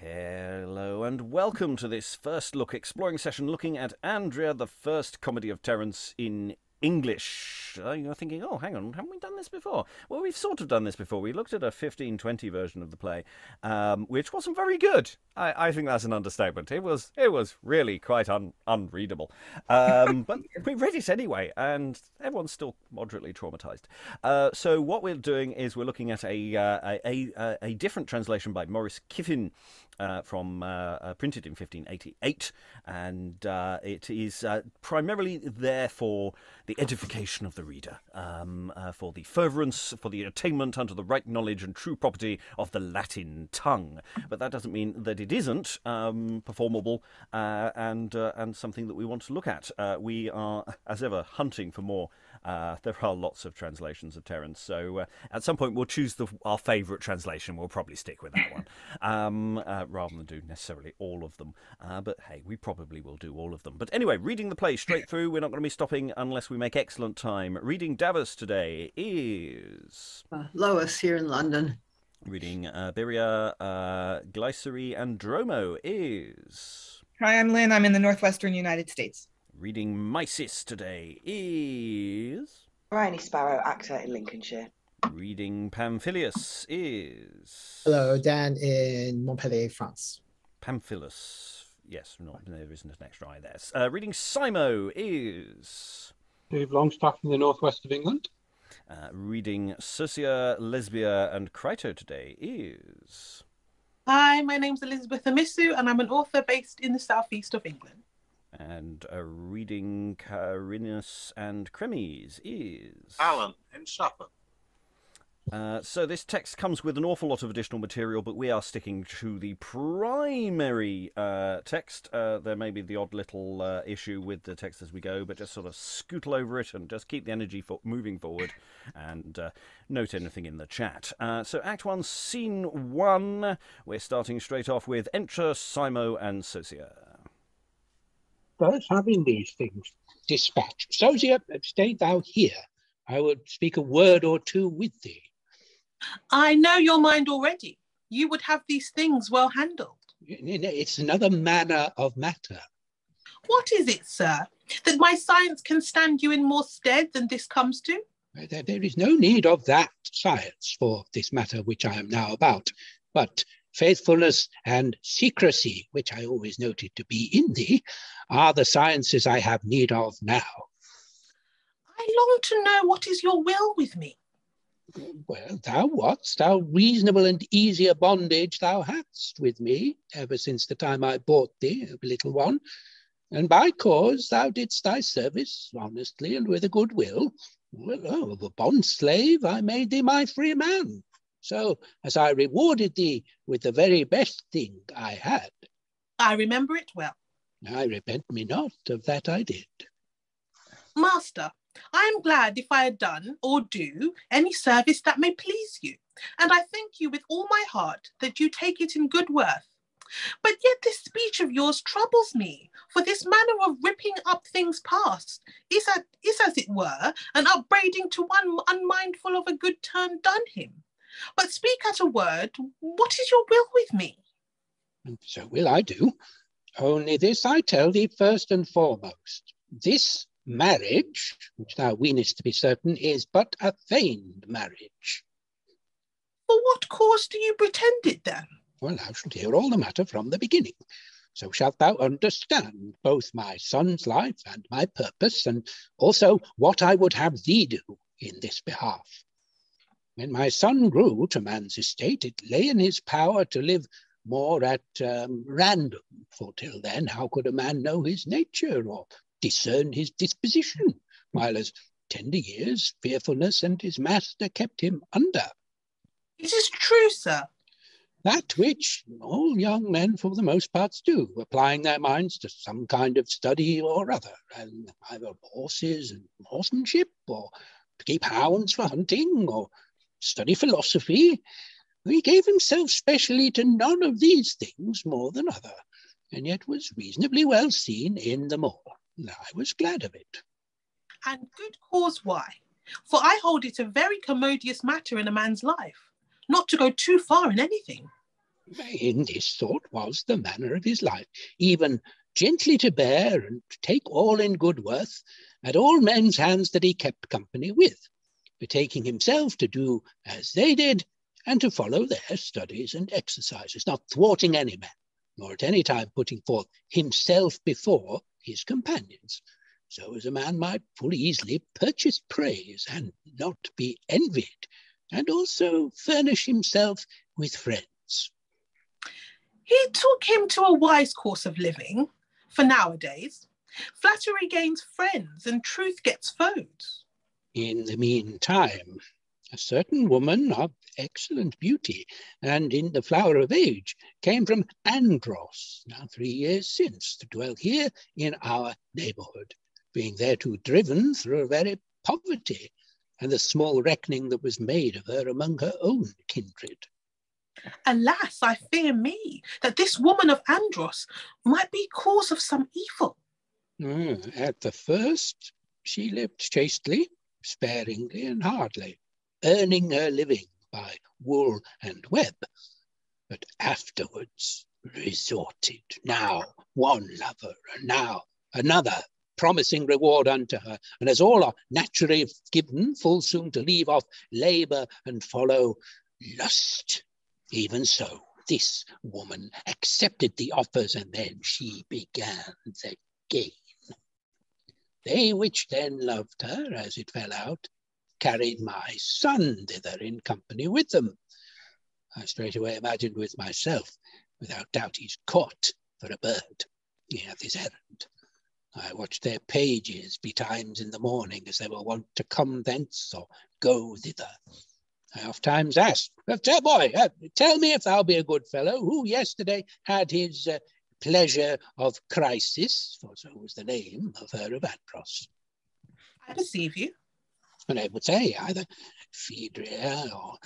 Hello and welcome to this first look exploring session looking at Andria, the first comedy of Terence in English. You're thinking, oh, hang on, haven't we done this before? Well, we've sort of done this before. We looked at a 1520 version of the play, which wasn't very good. I think that's an understatement. It was really quite unreadable. But we read it anyway, and everyone's still moderately traumatized. So what we're doing is we're looking at a different translation by Maurice Kyffin, from printed in 1588, and it is primarily there for the edification of the reader, for the furtherance, for the attainment unto the right knowledge and true property of the Latin tongue. But that doesn't mean that it isn't performable and something that we want to look at. We are, as ever, hunting for more. There are lots of translations of Terence, so at some point we'll choose our favourite translation. We'll probably stick with that one, rather than do necessarily all of them. But hey, we probably will do all of them. But anyway, reading the play straight through, we're not going to be stopping unless we make excellent time. Reading Davus today is... Lois here in London. Reading Byrria, Glycerie and Dromo is... Hi, I'm Lynn. I'm in the northwestern United States. Reading Mysis today is... Briony, Sparrow, actor in Lincolnshire. Reading Pamphilus is... Hello, Dan in Montpellier, France. Pamphilus. Yes, there isn't an extra I there. Reading Simo is... Dave Longstaffe in the northwest of England. Reading Sosia, Lesbia and Crito today is... Hi, my name's Elizabeth Amisu and I'm an author based in the southeast of England. And reading Carinus and Chremes is... Alan in Suffolk. So this text comes with an awful lot of additional material, but we are sticking to the primary text. There may be the odd little issue with the text as we go, but just sort of scootle over it and just keep the energy moving forward and note anything in the chat. So Act 1, Scene 1, we're starting straight off with Enter Simo and Sosia. Thus having these things dispatched, Sosia, stay thou here. I would speak a word or two with thee. I know your mind already. You would have these things well handled. It's another manner of matter. What is it, sir, that my science can stand you in more stead than this comes to? There is no need of that science for this matter which I am now about, but faithfulness and secrecy, which I always noted to be in thee, are the sciences I have need of now. I long to know what is your will with me. Well, thou wotst how reasonable and easier bondage thou hadst with me ever since the time I bought thee, a little one, and by cause thou didst thy service honestly and with a good will. Well, of a bond slave I made thee my free man. So, as I rewarded thee with the very best thing I had. I remember it well. I repent me not of that I did. Master, I am glad if I had done, or do, any service that may please you, and I thank you with all my heart that you take it in good worth. But yet this speech of yours troubles me, for this manner of ripping up things past is as it were, an upbraiding to one unmindful of a good turn done him. But speak at a word, what is your will with me? And so will I do. Only this I tell thee first and foremost. This marriage, which thou weenest to be certain, is but a feigned marriage. For what cause do you pretend it then? Well, thou shalt hear all the matter from the beginning. So shalt thou understand both my son's life and my purpose, and also what I would have thee do in this behalf. When my son grew to man's estate, it lay in his power to live more at random, for till then how could a man know his nature or discern his disposition, while as tender years, fearfulness and his master kept him under? It is true, sir. That which all young men for the most part do, applying their minds to some kind of study or other, and either horses and horsemanship, or to keep hounds for hunting, or study philosophy. He gave himself specially to none of these things more than other, and yet was reasonably well seen in them all. I was glad of it. And good cause why, for I hold it a very commodious matter in a man's life, not to go too far in anything. In this sort was the manner of his life, even gently to bear and take all in good worth, at all men's hands that he kept company with, betaking himself to do as they did, and to follow their studies and exercises, not thwarting any man, nor at any time putting forth himself before his companions, so as a man might full easily purchase praise and not be envied, and also furnish himself with friends. He took him to a wise course of living, for nowadays, flattery gains friends and truth gets foes. In the meantime, a certain woman of excellent beauty, and in the flower of age, came from Andros, now 3 years since, to dwell here in our neighbourhood, being thereto driven through very poverty, and the small reckoning that was made of her among her own kindred. Alas, I fear me that this woman of Andros might be cause of some evil. At the first, she lived chastely, sparingly, and hardly, earning her living by wool and web, but afterwards resorted, now one lover, and now another, promising reward unto her, and as all are naturally given, full soon to leave off labour and follow lust. Even so, this woman accepted the offers, and then she began the gain. They which then loved her, as it fell out, carried my son thither in company with them. I straightway imagined with myself, without doubt he's caught for a bird. He hath his errand. I watched their pages betimes in the morning, as they were wont to come thence or go thither. I oft times asked, boy, tell me if thou be a good fellow, who yesterday had his pleasure of Crisis, for so was the name of her of Andros. I perceive you. And I would say either Phaedria or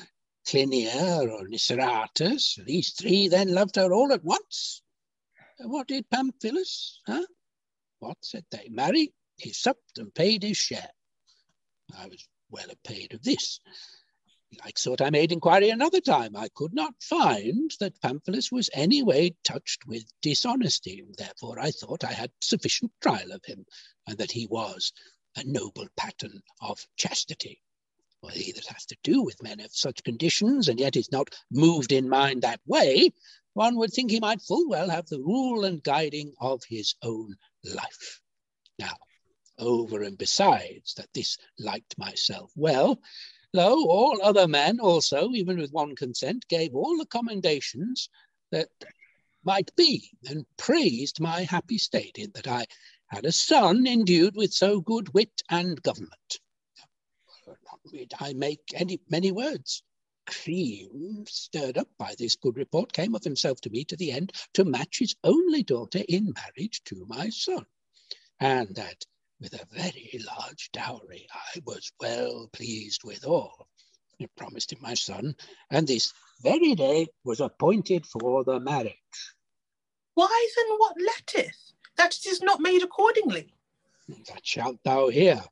Clinia or Niceratus. These three then loved her all at once. What did Pamphilus? What, said they? Marry, he supped and paid his share. I was well paid of this. Like sort I made inquiry another time. I could not find that Pamphilus was any way touched with dishonesty. Therefore I thought I had sufficient trial of him, and that he was a noble pattern of chastity. Well, he that has to do with men of such conditions, and yet is not moved in mind that way, one would think he might full well have the rule and guiding of his own life. Now, over and besides that this liked myself well, lo, all other men also, even with one consent, gave all the commendations that might be, and praised my happy state in that I had a son endued with so good wit and government. Not need I make many words. Chremes, stirred up by this good report, came of himself to me to the end to match his only daughter in marriage to my son, and that with a very large dowry I was well pleased withal. I promised him my son, and this very day was appointed for the marriage. Why then what letteth, that it is not made accordingly? That shalt thou hear.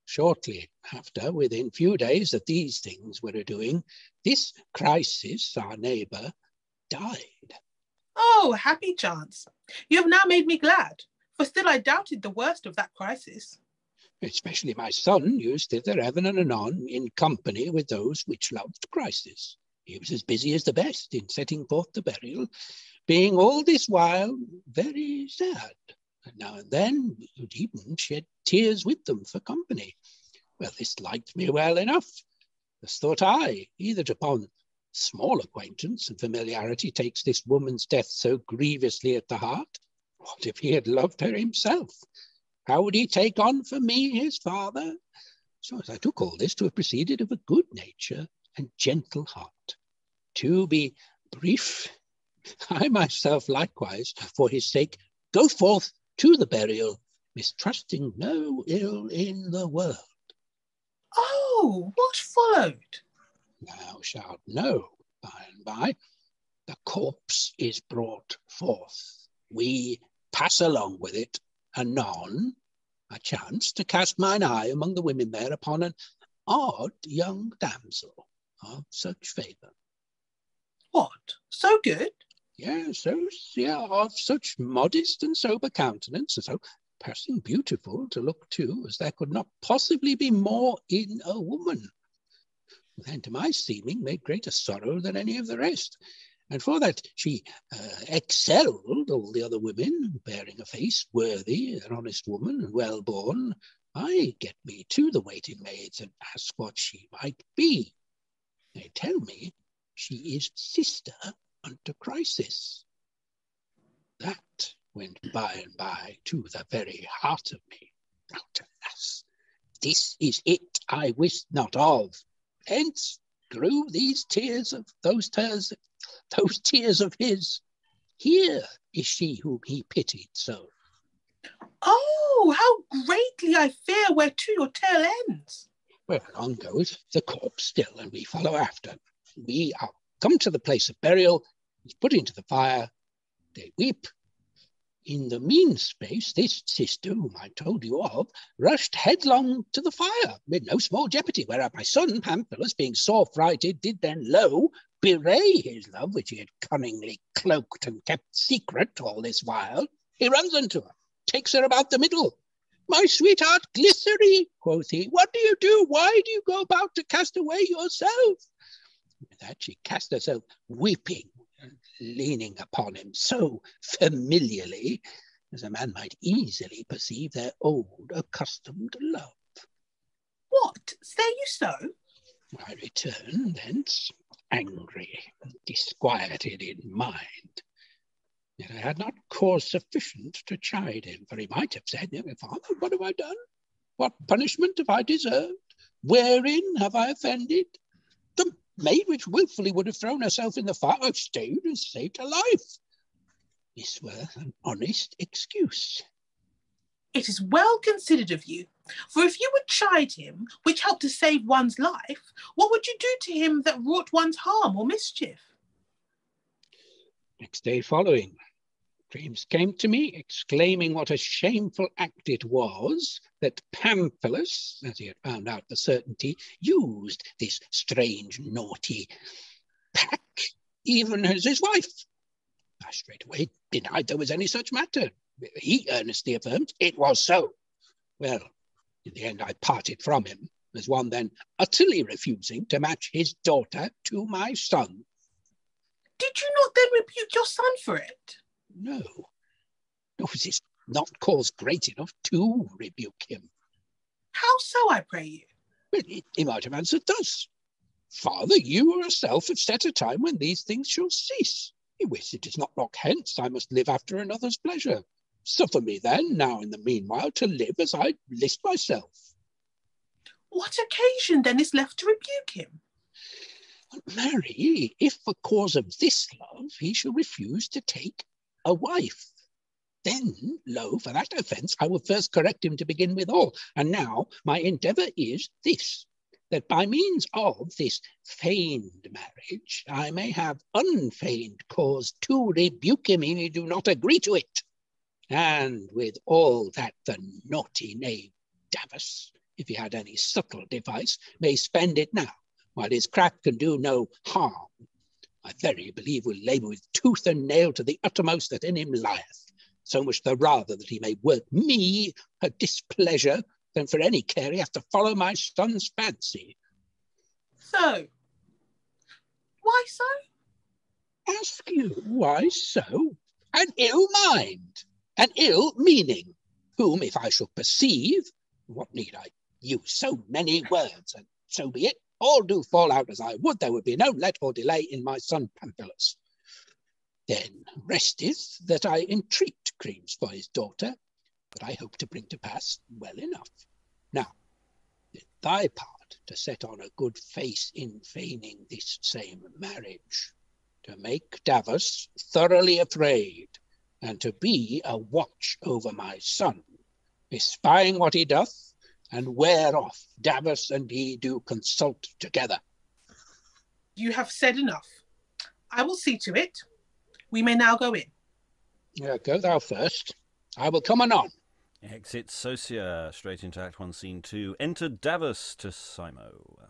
Shortly after, within few days that these things were a-doing, this Crisis, our neighbour, died. Oh, happy chance. You have now made me glad, for still I doubted the worst of that Crisis. Especially my son used thither ever and anon in company with those which loved Crisis. He was as busy as the best in setting forth the burial, being all this while very sad, and now and then would even shed tears with them for company. Well, this liked me well enough. Thus thought I, either upon small acquaintance and familiarity takes this woman's death so grievously at the heart. What if he had loved her himself? How would he take on for me, his father? So as I took all this to have proceeded of a good nature and gentle heart. To be brief, I myself likewise, for his sake, go forth to the burial, mistrusting no ill in the world. Oh, what followed? Thou shalt know by and by. The corpse is brought forth. We pass along with it. Anon, I chanced to cast mine eye among the women there upon an odd young damsel of such favour. What? So good? Yes, Sosia of such modest and sober countenance, and so passing beautiful to look to, as there could not possibly be more in a woman. And to my seeming made greater sorrow than any of the rest. And for that she excelled all the other women, bearing a face worthy, an honest woman, and well-born, I get me to the waiting maids and ask what she might be. They tell me she is sister unto Crisis. That went by and by to the very heart of me. Out, alas, this is it I wist not of. Hence grew these tears of those tears of his. Here is she whom he pitied so. Oh, how greatly I fear whereto your tale ends. Well, on goes the corpse still, and we follow after. We are come to the place of burial, is put into the fire, they weep. In the mean space, this sister, whom I told you of, rushed headlong to the fire, with no small jeopardy, whereat my son, Pamphilus, being sore frighted, did then, bewray his love, which he had cunningly cloaked and kept secret all this while. He runs unto her, takes her about the middle. My sweetheart Glycerie, quoth he, what do you do? Why do you go about to cast away yourself? With that she cast herself weeping and leaning upon him so familiarly as a man might easily perceive their old accustomed love. What, say you so? I returned thence angry, disquieted in mind. Yet I had not cause sufficient to chide him, for he might have said, Father, what have I done? What punishment have I deserved? Wherein have I offended? The maid which wilfully would have thrown herself in the fire, I've stayed and saved her life. This were an honest excuse. It is well considered of you, for if you would chide him, which helped to save one's life, what would you do to him that wrought one's harm or mischief? Next day following, Chremes came to me, exclaiming what a shameful act it was that Pamphilus, as he had found out for certainty, used this strange, naughty pack, even as his wife. I straightway denied there was any such matter. He earnestly affirmed it was so. Well, in the end I parted from him, as one then utterly refusing to match his daughter to my son. Did you not then rebuke your son for it? No, was this not cause great enough to rebuke him? How so, I pray you? Well, he might have answered thus. Father, you yourself have set a time when these things shall cease. You wish it is not long hence I must live after another's pleasure. Suffer me then, now in the meanwhile, to live as I list myself. What occasion then is left to rebuke him? Marry, if for cause of this love he shall refuse to take a wife, then, lo, for that offence I will first correct him to begin withal. And now my endeavour is this, that by means of this feigned marriage I may have unfeigned cause to rebuke him if he do not agree to it. And with all that the naughty knave Davus, if he had any subtle device, may spend it now, while his craft can do no harm, I very believe will labour with tooth and nail to the uttermost that in him lieth, so much the rather that he may work me a displeasure than for any care he hath to follow my son's fancy. So, why so? Ask you why so? An ill mind, an ill meaning, whom if I shall perceive, what need I use so many words, and so be it, all do fall out as I would, there would be no let or delay in my son Pamphilus. Then resteth that I entreat Chremes for his daughter, but I hope to bring to pass well enough. Now, in thy part to set on a good face in feigning this same marriage, to make Davus thoroughly afraid, and to be a watch over my son, espying what he doth, and whereof Davus and he do consult together. You have said enough. I will see to it. We may now go in. Go thou first. I will come anon. Exit Sosia, straight into Act 1, Scene 2. Enter Davus to Simo.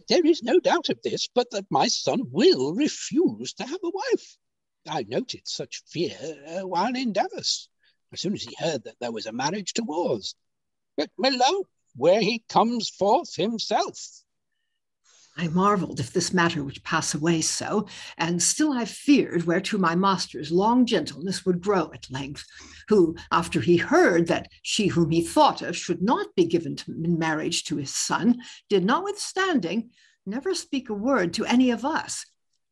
There is no doubt of this, but that my son will refuse to have a wife. I noted such fear while in Davus, as soon as he heard that there was a marriage towards. But lo, where he comes forth himself. I marvelled if this matter would pass away so, and still I feared whereto my master's long gentleness would grow at length, who, after he heard that she whom he thought of should not be given in marriage to his son, did notwithstanding never speak a word to any of us,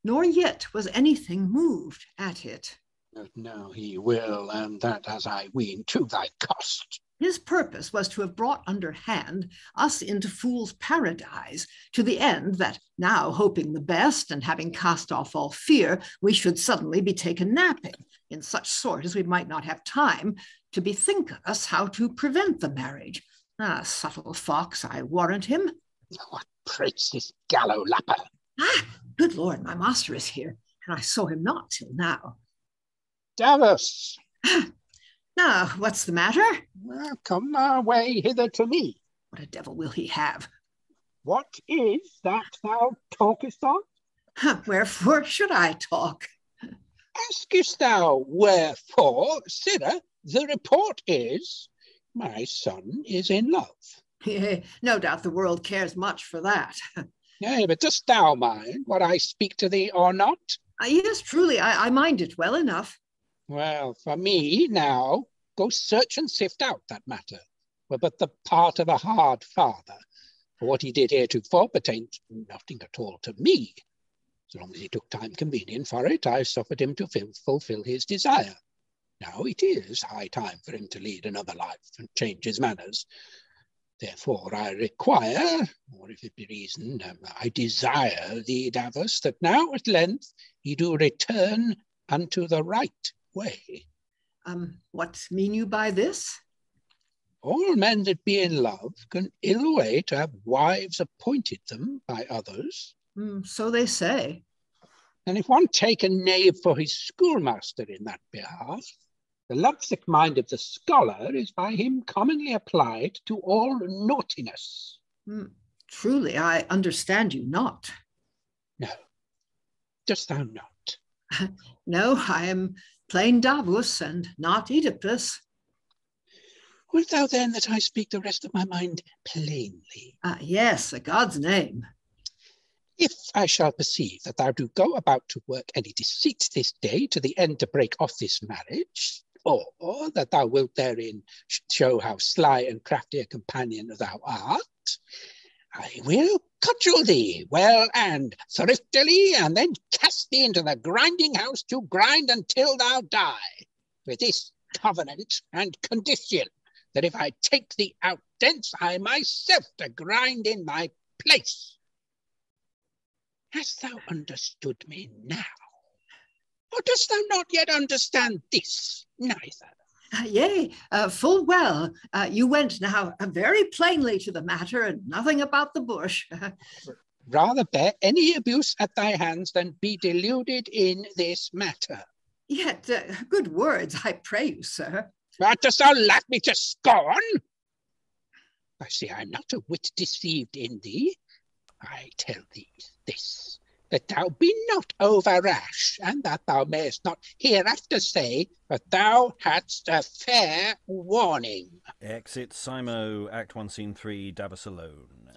nor yet was anything moved at it. But now he will, and that, as I ween, to thy cost. His purpose was to have brought under hand us into fool's paradise, to the end that, now hoping the best and having cast off all fear, we should suddenly be taken napping, in such sort as we might not have time to bethink us how to prevent the marriage. Ah, subtle fox, I warrant him. What prates this gallow lapper? Ah, good Lord, my master is here, and I saw him not till now. Davus! Now, what's the matter? Well, come our way hither to me. What a devil will he have? What is that thou talkest of? Wherefore should I talk? Askest thou wherefore? Sirrah, the report is, my son is in love. No doubt the world cares much for that. Nay, but dost thou mind what I speak to thee or not? Yes, truly, I mind it well enough. Well, for me now, go search and sift out that matter, were but the part of a hard father. For what he did heretofore pertained nothing at all to me. So long as he took time convenient for it, I suffered him to fulfill his desire. Now it is high time for him to lead another life and change his manners. Therefore I require, or if it be reason, I desire thee, Davus, that now at length he do return unto the right way. What mean you by this? All men that be in love can ill wait to have wives appointed them by others. So they say. And if one take a knave for his schoolmaster in that behalf, the lovesick mind of the scholar is by him commonly applied to all naughtiness. Truly, I understand you not. No, dost thou not? No, I am plain Davus and not Oedipus. Wilt thou then that I speak the rest of my mind plainly? Yes, a God's name. If I shall perceive that thou do go about to work any deceit this day to the end to break off this marriage, or that thou wilt therein show how sly and crafty a companion thou art, I will cudgel thee well and thriftily, and then cast thee into the grinding house to grind until thou die, with this covenant and condition, that if I take thee out thence, I myself to grind in thy place. Hast thou understood me now? Or dost thou not yet understand this, neither? Yea, full well. You went now very plainly to the matter, and nothing about the bush. Rather bear any abuse at thy hands than be deluded in this matter. Yet, good words, I pray you, sir. But dost thou laugh me to scorn? I see I'm not a whit deceived in thee. I tell thee this, that thou be not over rash, and that thou mayest not hereafter say that thou hadst a fair warning. Exit Simo, Act 1, Scene 3, Davus alone.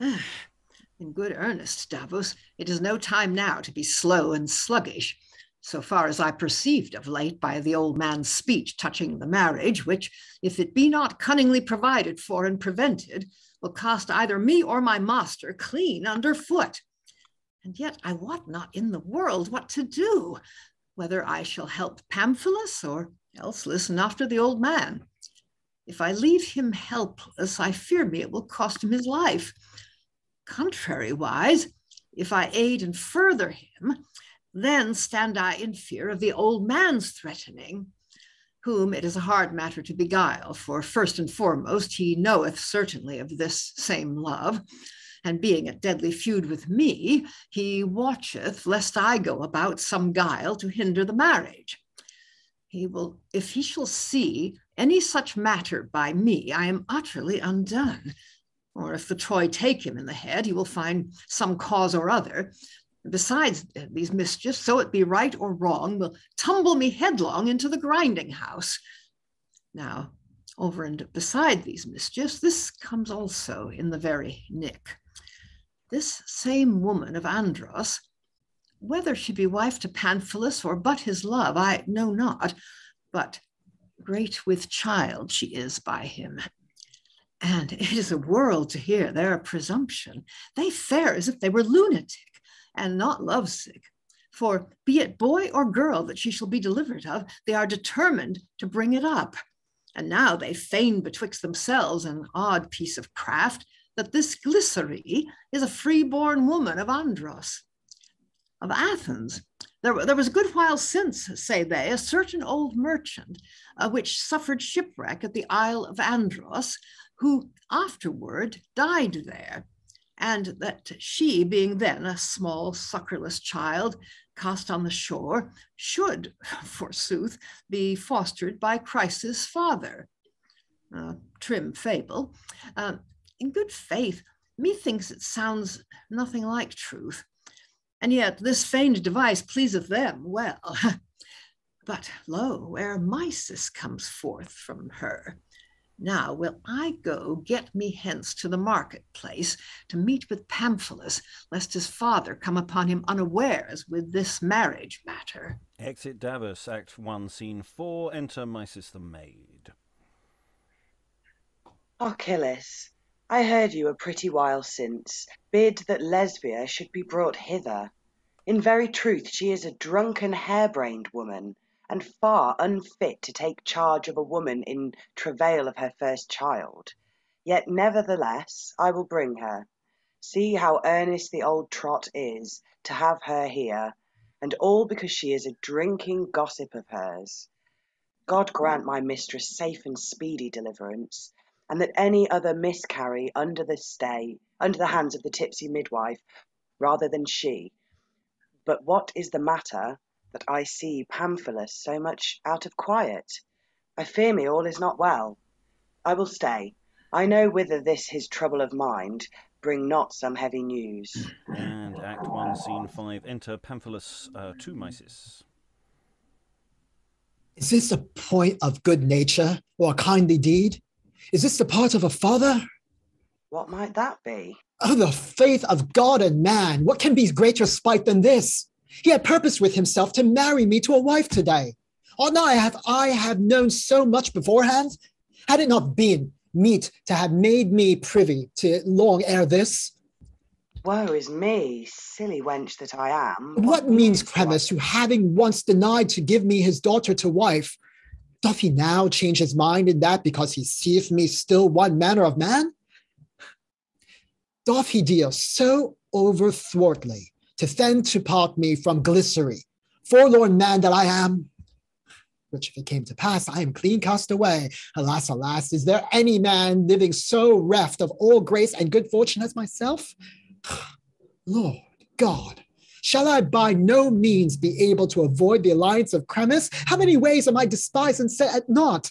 In good earnest, Davus, it is no time now to be slow and sluggish. So far as I perceived of late by the old man's speech touching the marriage, which, if it be not cunningly provided for and prevented, will cost either me or my master clean under foot. And yet I wot not in the world what to do, whether I shall help Pamphilus or else listen after the old man. If I leave him helpless, I fear me it will cost him his life. Contrariwise, if I aid and further him, then stand I in fear of the old man's threatening, whom it is a hard matter to beguile, for first and foremost he knoweth certainly of this same love, and being at deadly feud with me, he watcheth lest I go about some guile to hinder the marriage. He will, if he shall see any such matter by me, I am utterly undone. or if the Troy take him in the head, he will find some cause or other. Besides these mischiefs, so it be right or wrong, will tumble me headlong into the grinding house. Now, over and beside these mischiefs, this comes also in the very nick. This same woman of Andros, whether she be wife to Pamphilus or but his love, I know not, but great with child she is by him. And it is a world to hear their presumption. They fare as if they were lunatic and not lovesick. For be it boy or girl that she shall be delivered of, they are determined to bring it up. And now they feign betwixt themselves an odd piece of craft, that this Glycerie is a freeborn woman of Andros. Of Athens, there was a good while since, say they, a certain old merchant, which suffered shipwreck at the Isle of Andros, who afterward died there, and that she, being then a small succorless child, cast on the shore, should, forsooth, be fostered by Chryse's father. Trim fable. In good faith, methinks it sounds nothing like truth, and yet this feigned device pleaseth them well. But lo, where Mysis comes forth from her. Now will I go get me hence to the marketplace to meet with Pamphilus, lest his father come upon him unawares with this marriage matter. Exit Davus, Act 1, Scene 4. Enter Mysis the maid. Achilles, I heard you a pretty while since bid that Lesbia should be brought hither. In very truth, she is a drunken, harebrained woman, and far unfit to take charge of a woman in travail of her first child. Yet nevertheless I will bring her. See how earnest the old trot is to have her here, and all because she is a drinking gossip of hers. God grant my mistress safe and speedy deliverance, and that any other miscarry under the hands of the tipsy midwife, rather than she. But what is the matter, that I see Pamphilus so much out of quiet? I fear me all is not well. I will stay. I know whither this his trouble of mind bring not some heavy news. And Act 1, Scene 5. Enter Pamphilus to Mysis. Is this a point of good nature or a kindly deed? Is this the part of a father? What might that be? Oh, the faith of God and man! What can be greater spite than this? He had purposed with himself to marry me to a wife today. Ought not I have known so much beforehand? Had it not been meet to have made me privy to it long ere this? Woe is me, silly wench that I am. What means Chremes, who having once denied to give me his daughter to wife, doth he now change his mind in that because he seeth me still one manner of man? Doth he deal so overthwartly to then to part me from Glycerie, forlorn man that I am? Which if it came to pass, I am clean cast away. Alas, alas, is there any man living so reft of all grace and good fortune as myself? Lord God, shall I by no means be able to avoid the alliance of Chremes? How many ways am I despised and set at naught?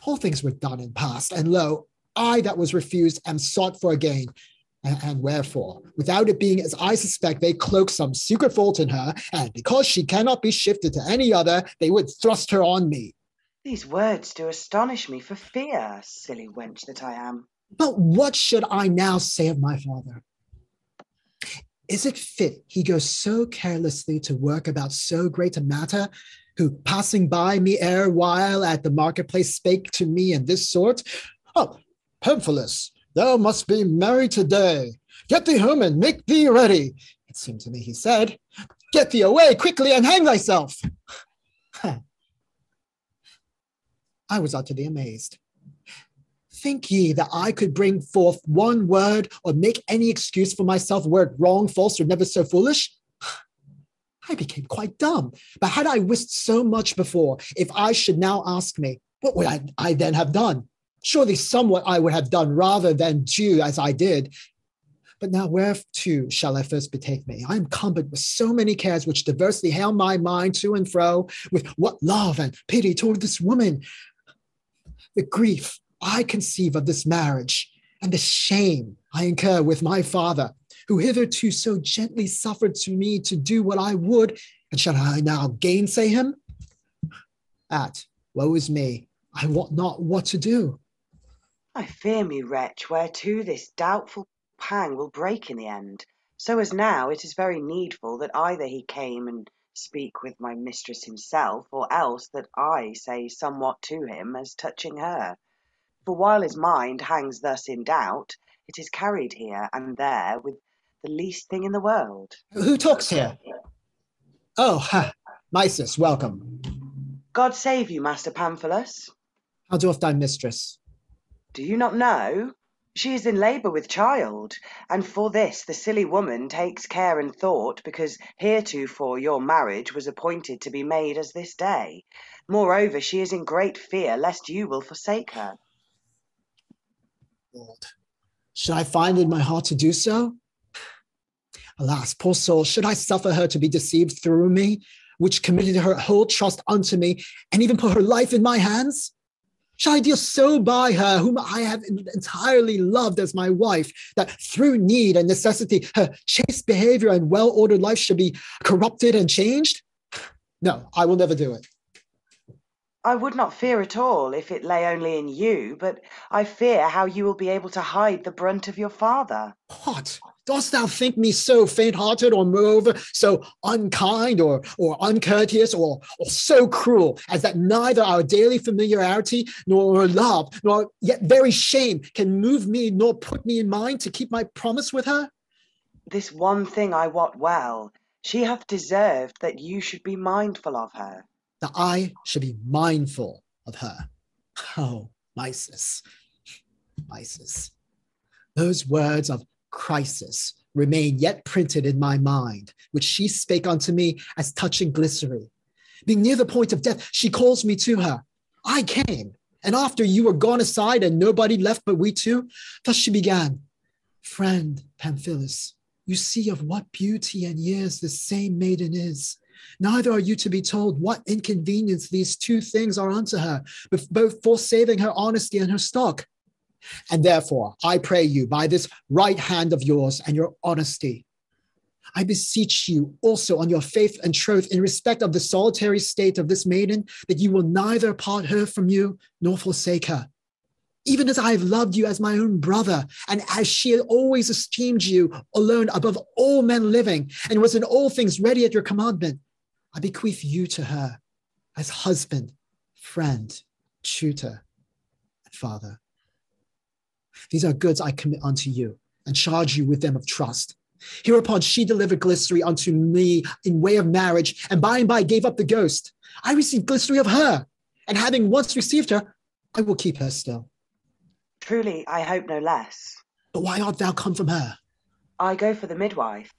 All things were done and past, and lo, I that was refused am sought for again. And wherefore, without it being as I suspect, they cloak some secret fault in her, and because she cannot be shifted to any other, they would thrust her on me. These words do astonish me for fear, silly wench that I am. But what should I now say of my father? Is it fit he goes so carelessly to work about so great a matter, who passing by me ere while at the marketplace spake to me in this sort? Oh, Pamphilus, thou must be married today. Get thee home and make thee ready. It seemed to me he said, get thee away quickly and hang thyself. I was utterly amazed. Think ye that I could bring forth one word or make any excuse for myself were it wrong, false, or never so foolish? I became quite dumb. But had I wist so much before, if I should now ask me, what would I then have done? Surely somewhat I would have done rather than do as I did. But now whereto shall I first betake me? I am cumbered with so many cares which diversely hail my mind to and fro, with what love and pity toward this woman. The grief I conceive of this marriage, and the shame I incur with my father, who hitherto so gently suffered to me to do what I would, and shall I now gainsay him? Woe is me, I wot not what to do. I fear me, wretch, whereto this doubtful pang will break in the end. So as now it is very needful that either he came and speak with my mistress himself, or else that I say somewhat to him as touching her. For while his mind hangs thus in doubt, it is carried here and there with the least thing in the world. Who talks here? Oh, Mysis, welcome. God save you, Master Pamphilus. How doth thy mistress? Do you not know? She is in labour with child, and for this the silly woman takes care and thought, because heretofore your marriage was appointed to be made as this day. Moreover, she is in great fear lest you will forsake her. Lord, should I find in my heart to do so? Alas, poor soul, should I suffer her to be deceived through me, which committed her whole trust unto me, and even put her life in my hands? Shall I deal so by her, whom I have entirely loved as my wife, that through need and necessity, her chaste behavior and well-ordered life should be corrupted and changed? No, I will never do it. I would not fear at all if it lay only in you, but I fear how you will be able to hide the brunt of your father. What? Dost thou think me so faint-hearted, or moreover so unkind, or uncourteous, or so cruel, as that neither our daily familiarity, nor love, nor yet very shame can move me, nor put me in mind to keep my promise with her? This one thing I wot well, she hath deserved that you should be mindful of her. That I should be mindful of her. Oh, Mysis. Those words of crisis remain yet printed in my mind, which she spake unto me as touching Glycerie. Being near the point of death, she calls me to her. I came, and after you were gone aside and nobody left but we two, thus she began. Friend Pamphilus, you see of what beauty and years this same maiden is. Neither are you to be told what inconvenience these two things are unto her, both for saving her honesty and her stock. And therefore, I pray you, by this right hand of yours and your honesty, I beseech you also on your faith and troth in respect of the solitary state of this maiden, that you will neither part her from you nor forsake her. Even as I have loved you as my own brother, and as she had always esteemed you alone above all men living, and was in all things ready at your commandment, I bequeath you to her as husband, friend, tutor, and father. These are goods I commit unto you, and charge you with them of trust. Hereupon she delivered Glycerie unto me in way of marriage, and by gave up the ghost. I received Glycerie of her, and having once received her, I will keep her still. Truly, I hope no less. But why art thou come from her? I go for the midwife.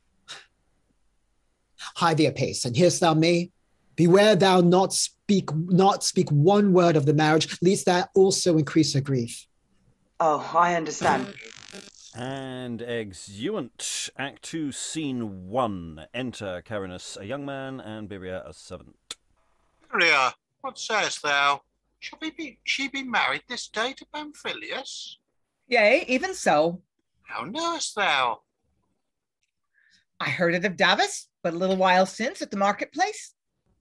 Hie thee apace, and hearest thou me? Beware thou not speak one word of the marriage, lest that also increase her grief. Oh, I understand. And exeunt. Act 2, Scene 1. Enter Carinus, a young man, and Byrria, a servant. Byrria, what sayest thou? Shall she be married this day to Pamphilus? Yea, even so. How knowest thou? I heard it of Davus but a little while since at the marketplace.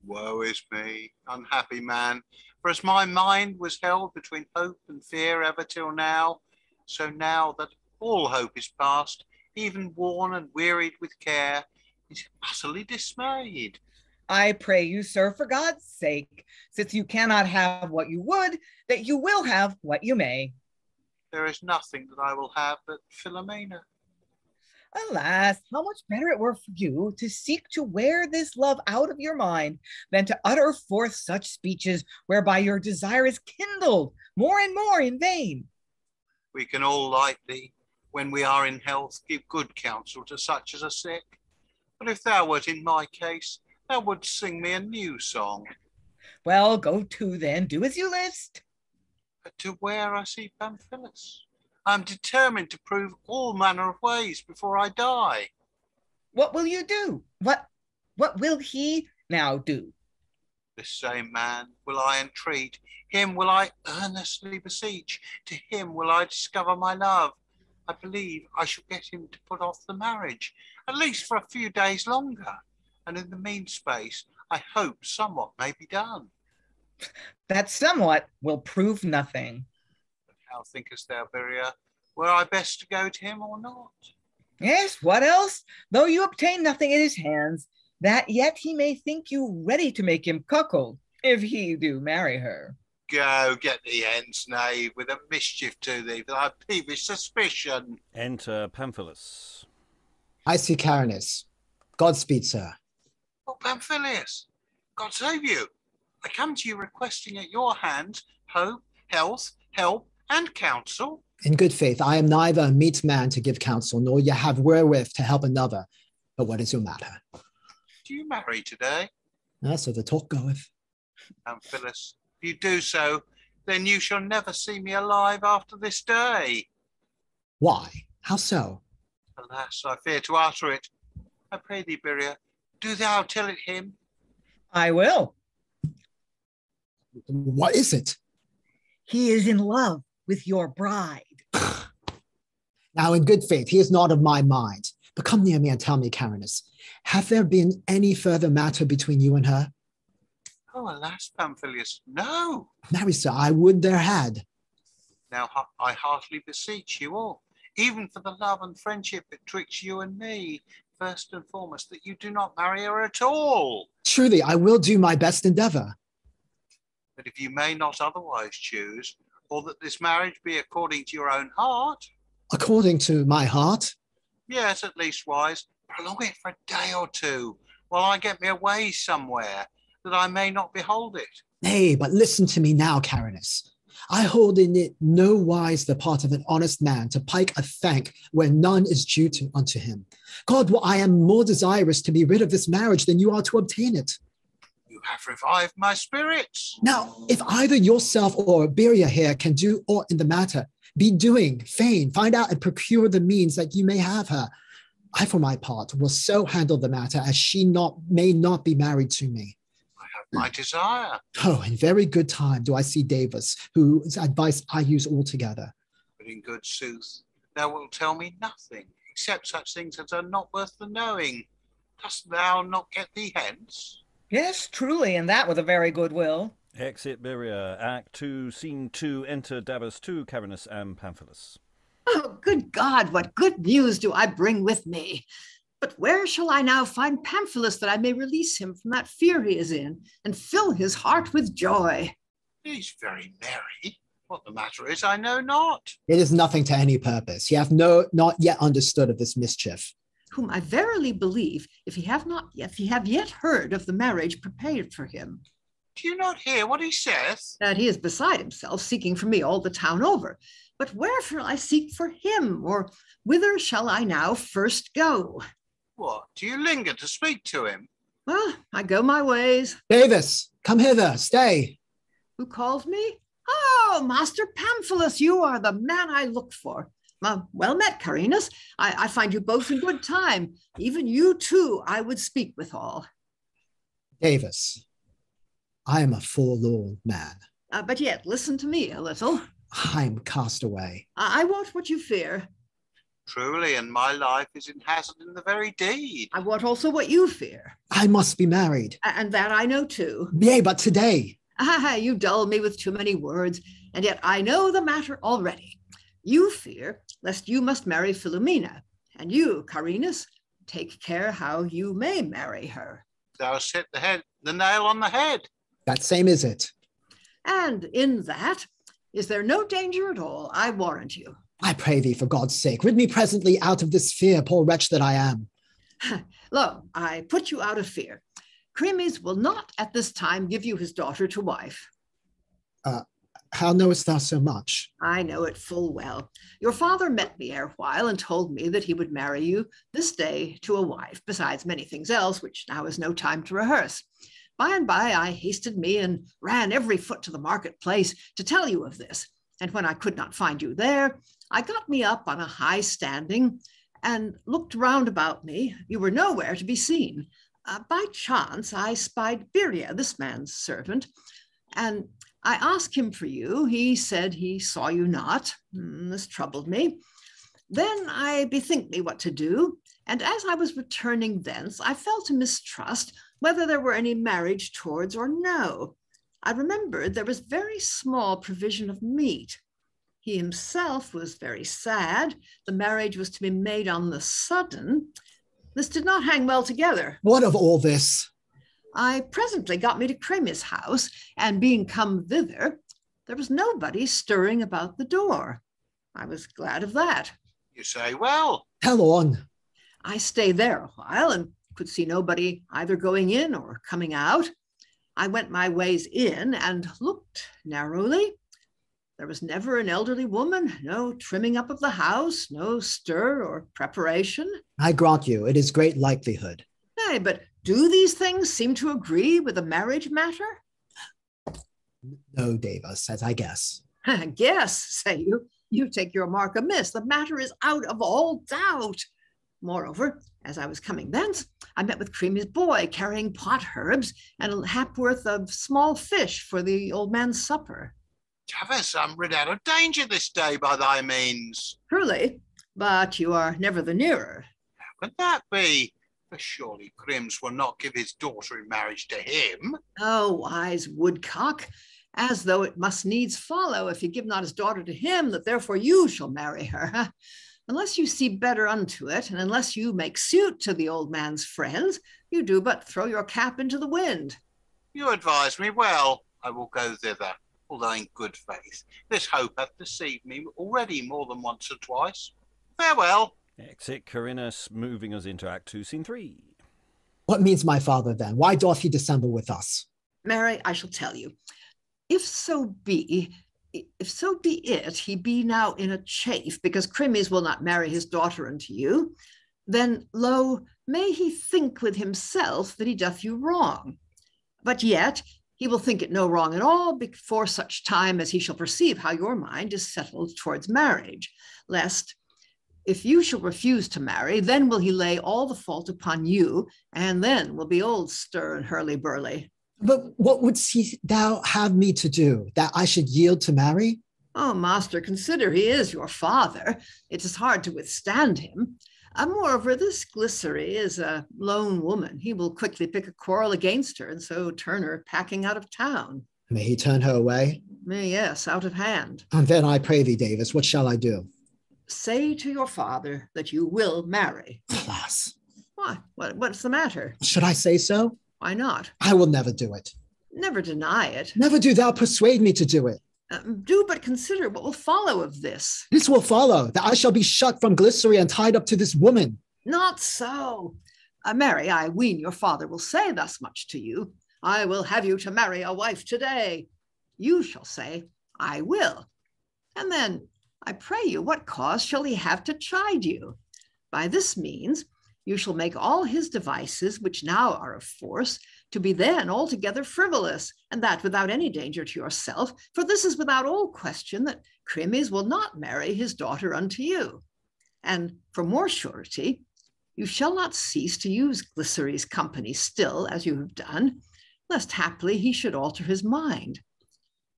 Woe is me, unhappy man, for as my mind was held between hope and fear ever till now, so now that all hope is past, even worn and wearied with care, is utterly dismayed. I pray you, sir, for God's sake, since you cannot have what you would, that you will have what you may. There is nothing that I will have but Philomena. Alas, how much better it were for you to seek to wear this love out of your mind than to utter forth such speeches whereby your desire is kindled more and more in vain. We can all like thee, when we are in health, give good counsel to such as are sick. But if thou wert in my case, thou wouldst sing me a new song. Well, go to then, do as you list. But to where I see Pamphilus, I am determined to prove all manner of ways before I die. What will you do? What will he now do? This same man will I entreat, him will I earnestly beseech, to him will I discover my love, I believe I shall get him to put off the marriage, at least for a few days longer, and in the mean space I hope somewhat may be done. That somewhat will prove nothing. But how thinkest thou, Byrria? Were I best to go to him or not? Yes, what else? Though you obtain nothing at his hands, that yet he may think you ready to make him cuckold, if he do marry her. Go, get thee hence, knave, with a mischief to thee for thy peevish suspicion. Enter Pamphilus. I see Carinus. Godspeed, sir. Oh, Pamphilus, God save you. I come to you requesting at your hands hope, health, help, and counsel. In good faith, I am neither a meet man to give counsel, nor yet have wherewith to help another. But what is your matter? Do you marry today? So the talk goeth. Pamphilus, if you do so, then you shall never see me alive after this day. Why? How so? Alas, I fear to utter it. I pray thee, Byrria, do thou tell it him. I will. What is it? He is in love with your bride. Now, in good faith, he is not of my mind. But come near me and tell me, Carinus, have there been any further matter between you and her? Oh, alas, Pamphilus, no. Marry, sir, I would there had. Now I heartily beseech you all, even for the love and friendship betwixt you and me, first and foremost, that you do not marry her at all. Truly, I will do my best endeavor. But if you may not otherwise choose, or that this marriage be according to your own heart. According to my heart? Yes, at leastwise, prolong it for a day or two, while I get me away somewhere, that I may not behold it. Nay, but listen to me now, Carinus. I hold in it no wise the part of an honest man to pike a thank where none is due unto him. God, I am more desirous to be rid of this marriage than you are to obtain it. You have revived my spirits. Now, if either yourself or Byrria here can do aught in the matter, be doing, fain, find out and procure the means that you may have her. I, for my part, will so handle the matter as she may not be married to me. I have my desire. Oh, in very good time do I see Davus, whose advice I use altogether. But in good sooth, thou wilt tell me nothing, except such things as are not worth the knowing. Dost thou not get thee hence? Yes, truly, and that with a very good will. Exit Byrria. Act 2, Scene 2. Enter Davus 2, Carinus and Pamphilus. Oh, good God, what good news do I bring with me? But where shall I now find Pamphilus that I may release him from that fear he is in and fill his heart with joy? He's very merry. What the matter is, I know not. It is nothing to any purpose. Ye have not yet understood of this mischief. Whom I verily believe, if he have yet heard of the marriage prepared for him. Do you not hear what he saith? That he is beside himself, seeking for me all the town over. But where shall I seek for him, or whither shall I now first go? What, do you linger to speak to him? Well, I go my ways. Davus, come hither, stay. Who calls me? Oh, Master Pamphilus, you are the man I looked for. Well met, Carinus. I find you both in good time. Even you too I would speak withal. Davus, I am a forlorn man. But yet, listen to me a little. I am cast away. I wot what you fear. Truly, and my life is in hazard in the very deed. I wot also what you fear. I must be married. And that I know too. Yea, but today. You dull me with too many words, and yet I know the matter already. You fear lest you must marry Philomena, and you, Carinus, take care how you may marry her. Thou hast hit the nail on the head. That same is it. And in that, is there no danger at all, I warrant you. I pray thee, for God's sake, rid me presently out of this fear, poor wretch that I am. Lo, I put you out of fear. Chremes will not at this time give you his daughter to wife. How knowest thou so much? I know it full well. Your father met me erewhile and told me that he would marry you this day to a wife, besides many things else, which now is no time to rehearse. By and by I hasted me and ran every foot to the marketplace to tell you of this. And when I could not find you there, I got me up on a high standing and looked round about me. You were nowhere to be seen. By chance, I spied Byrria, this man's servant, and I asked him for you. He said he saw you not. This troubled me. Then I bethink me what to do, and as I was returning thence, I fell to mistrust whether there were any marriage towards or no. I remembered there was very small provision of meat. He himself was very sad. The marriage was to be made on the sudden. This did not hang well together. What of all this? I presently got me to Chremes' house, and being come thither, there was nobody stirring about the door. I was glad of that. You say well. Tell on. I stayed there a while and could see nobody either going in or coming out. I went my ways in and looked narrowly. There was never an elderly woman, no trimming up of the house, no stir or preparation. I grant you, it is great likelihood. Nay, but do these things seem to agree with a marriage matter? No, Davus, as I guess. Guess, say you. You take your mark amiss. The matter is out of all doubt. Moreover, as I was coming thence, I met with Chremes' boy carrying pot herbs and a hapworth of small fish for the old man's supper. Davus, I'm rid out of danger this day by thy means. Truly, but you are never the nearer. How can that be? For surely Chremes will not give his daughter in marriage to him. Oh, wise woodcock, as though it must needs follow, if he give not his daughter to him, that therefore you shall marry her. Unless you see better unto it, and unless you make suit to the old man's friends, you do but throw your cap into the wind. You advise me well. I will go thither, although in good faith. This hope hath deceived me already more than once or twice. Farewell. Exit Carinus, moving us into Act 2, Scene 3. What means my father then? Why doth he dissemble with us? Mary, I shall tell you. If so be it, he be now in a chafe, because Chremes will not marry his daughter unto you, then, lo, may he think with himself that he doth you wrong. But yet he will think it no wrong at all before such time as he shall perceive how your mind is settled towards marriage, lest, if you shall refuse to marry, then will he lay all the fault upon you, and then will be old stir and hurly-burly. But what would thou have me to do, that I should yield to marry? Oh, master, consider he is your father. It is hard to withstand him. Moreover, this Glycerie is a lone woman. He will quickly pick a quarrel against her, and so turn her packing out of town. May he turn her away? Yes, out of hand. And then I pray thee, Davus, what shall I do? Say to your father that you will marry. Alas. Why? What's the matter? Should I say so? Why not? I will never do it. Never deny it. Never do thou persuade me to do it. Do but consider what will follow of this. This will follow, that I shall be shut from Glycerie and tied up to this woman. Not so. Mary, I ween your father will say thus much to you. I will have you to marry a wife today. You shall say, I will. And then, I pray you, what cause shall he have to chide you? By this means, you shall make all his devices, which now are of force, to be then altogether frivolous, and that without any danger to yourself, for this is without all question that Chremes will not marry his daughter unto you. And for more surety, you shall not cease to use Glycerie's company still, as you have done, lest haply he should alter his mind.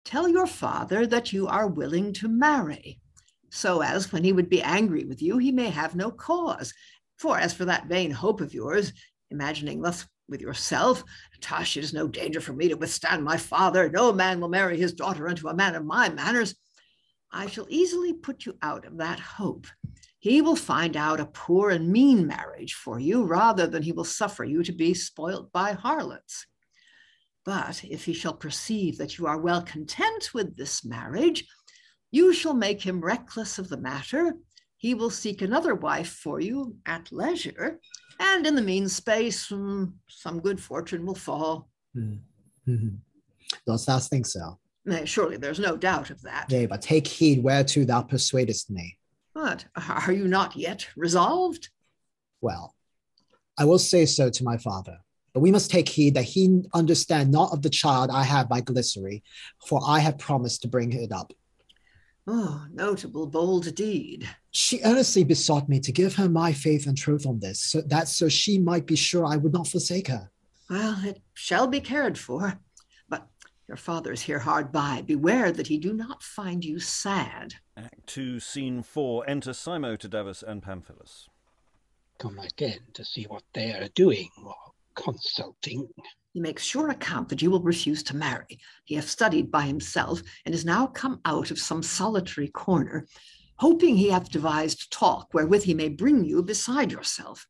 Tell your father that you are willing to marry, so as when he would be angry with you, he may have no cause. For as for that vain hope of yours, imagining thus with yourself, Tush, it is no danger for me to withstand my father. No man will marry his daughter unto a man of my manners. I shall easily put you out of that hope. He will find out a poor and mean marriage for you, rather than he will suffer you to be spoilt by harlots. But if he shall perceive that you are well content with this marriage, you shall make him reckless of the matter. He will seek another wife for you at leisure, and in the mean space, some good fortune will fall. Mm-hmm. Dost thou think so? Nay, surely there's no doubt of that. Yea, but take heed whereto thou persuadest me. But are you not yet resolved? Well, I will say so to my father, but we must take heed that he understand not of the child I have by Glycerie, for I have promised to bring it up. Oh, notable bold deed. She earnestly besought me to give her my faith and truth on this, so she might be sure I would not forsake her. Well, it shall be cared for, but your father is here hard by. Beware that he do not find you sad. Act 2, Scene 4. Enter Simo to Davus and Pamphilus. Come again to see what they are doing or consulting. He makes sure account that you will refuse to marry. He hath studied by himself, and is now come out of some solitary corner, hoping he hath devised talk wherewith he may bring you beside yourself.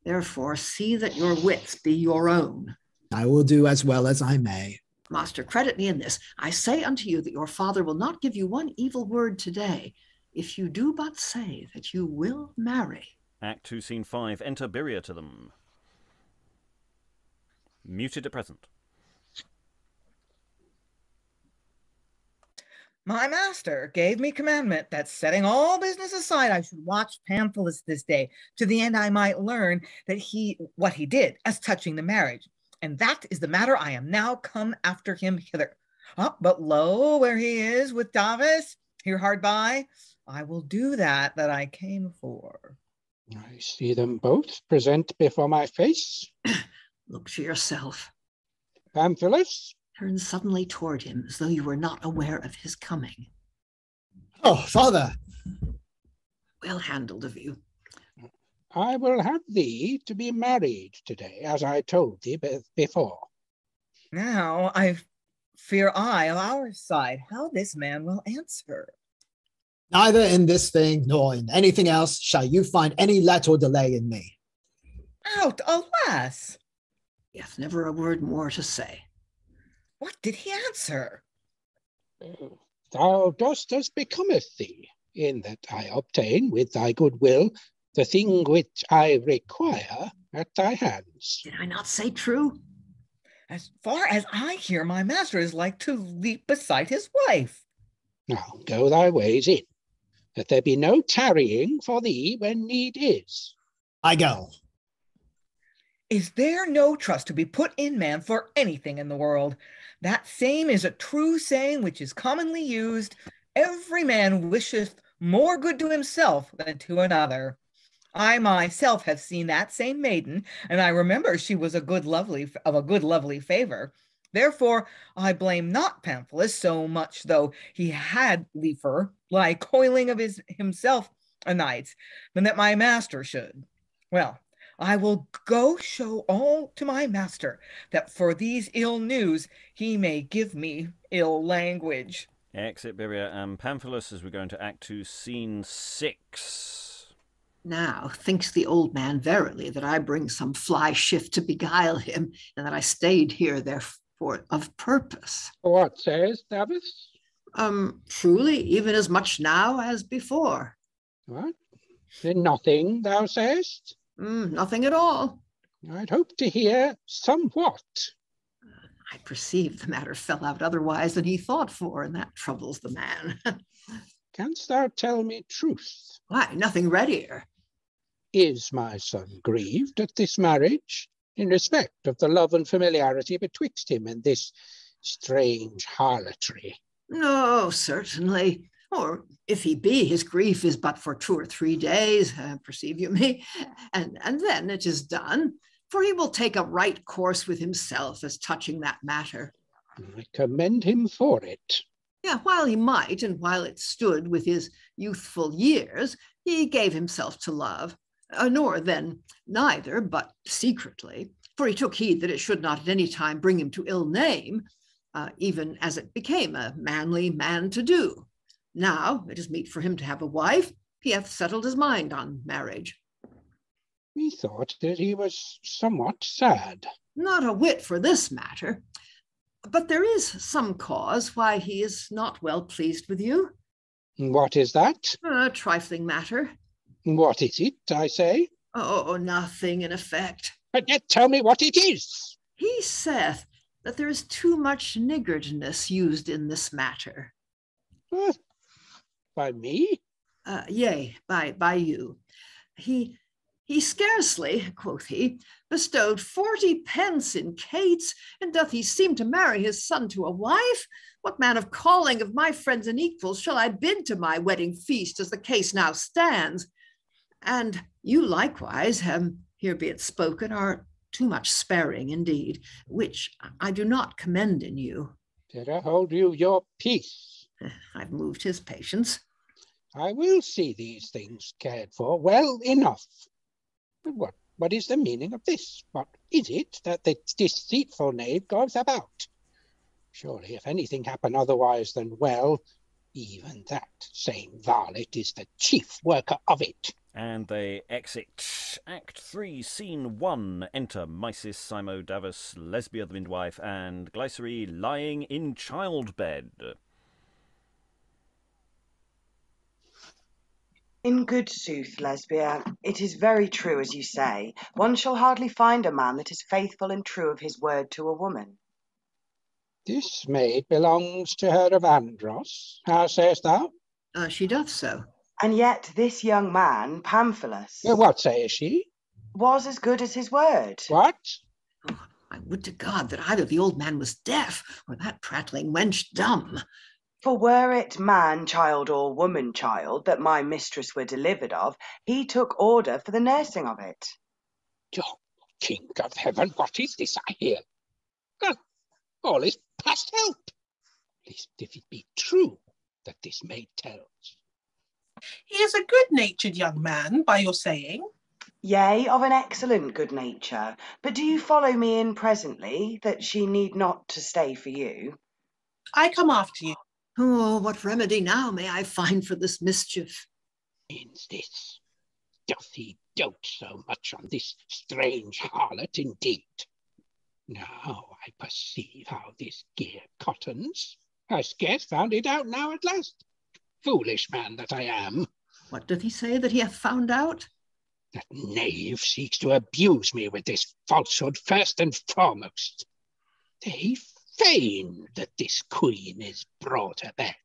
Therefore see that your wits be your own. I will do as well as I may. Master, credit me in this. I say unto you that your father will not give you one evil word today, if you do but say that you will marry. Act 2, Scene 5. Enter Byrria to them. Muted at present. My master gave me commandment that, setting all business aside, I should watch Pamphilus this day, to the end I might learn that what he did as touching the marriage. And that is the matter I am now come after him hither. But lo, where he is with Davus, here hard by, I will do that I came for. I see them both present before my face. Look to yourself. Pamphilus? Turn suddenly toward him, as though you were not aware of his coming. Oh, father! Well handled of you. I will have thee to be married today, as I told thee before. Now I fear of our side how this man will answer. Neither in this thing nor in anything else shall you find any let or delay in me. Out, alas! He hath never a word more to say. What did he answer? Thou dost as becometh thee, in that I obtain with thy good will the thing which I require at thy hands. Did I not say true? As far as I hear, my master is like to leap beside his wife. Now go thy ways in, that there be no tarrying for thee when need is. I go. Is there no trust to be put in man for anything in the world? That same is a true saying which is commonly used. Every man wisheth more good to himself than to another. I myself have seen that same maiden, and I remember she was of a good lovely favor. Therefore I blame not Pamphilus so much, though he had liefer lie coiling of himself a night, than that my master should. Well, I will go show all to my master, that for these ill news he may give me ill language. Exit Byrria and Pamphilus as we go into Act 2, Scene 6. Now thinks the old man verily that I bring some fly shift to beguile him, and that I stayed here therefore of purpose. What says Davus? Truly, even as much now as before. What? Nothing, thou sayest? Nothing at all. I'd hope to hear somewhat. I perceive the matter fell out otherwise than he thought for, and that troubles the man. Canst thou tell me truth? Why, nothing readier. Is my son grieved at this marriage, in respect of the love and familiarity betwixt him and this strange harlotry? No, certainly. Or if he be, his grief is but for 2 or 3 days, perceive you me, and then it is done, for he will take a right course with himself as touching that matter. I commend him for it. Yeah, while he might, and while it stood with his youthful years, he gave himself to love, nor then neither, but secretly, for he took heed that it should not at any time bring him to ill name, even as it became a manly man to do. Now it is meet for him to have a wife. He hath settled his mind on marriage. Methought that he was somewhat sad. Not a whit for this matter. But there is some cause why he is not well pleased with you. What is that? A trifling matter. What is it, I say? Oh, nothing in effect. But yet tell me what it is. He saith that there is too much niggardliness used in this matter. By me? Yea, by you. He scarcely, quoth he, bestowed 40 pence in cates, and doth he seem to marry his son to a wife? What man of calling of my friends and equals shall I bid to my wedding feast, as the case now stands? And you likewise, here be it spoken, are too much sparing indeed, which I do not commend in you. Did I hold you your peace? I've moved his patience. I will see these things cared for well enough. But what is the meaning of this? What is it that the deceitful knave goes about? Surely if anything happen otherwise than well, even that same varlet is the chief worker of it. And they exit. Act 3, Scene 1. Enter Mysis, Simo, Davus, Lesbia the midwife, and Glycerie lying in childbed. In good sooth, Lesbia, it is very true as you say. One shall hardly find a man that is faithful and true of his word to a woman. This maid belongs to her of Andros. How sayest thou? She doth so. And yet this young man, Pamphilus, What sayeth she? was as good as his word. What? Oh, I would to God that either the old man was deaf or that prattling wench dumb. For were it man-child or woman-child that my mistress were delivered of, he took order for the nursing of it. Oh, King of heaven, what is this I hear? All is past help, least if it be true that this maid tells. He is a good-natured young man, by your saying. Yea, of an excellent good nature. But do you follow me in presently, that she need not to stay for you? I come after you. Oh, what remedy now may I find for this mischief? Means this? Doth he dote so much on this strange harlot indeed? Now I perceive how this gear cottons. I scarce found it out now at last. Foolish man that I am. What doth he say that he hath found out? That knave seeks to abuse me with this falsehood first and foremost. They feign that this queen is brought a bed,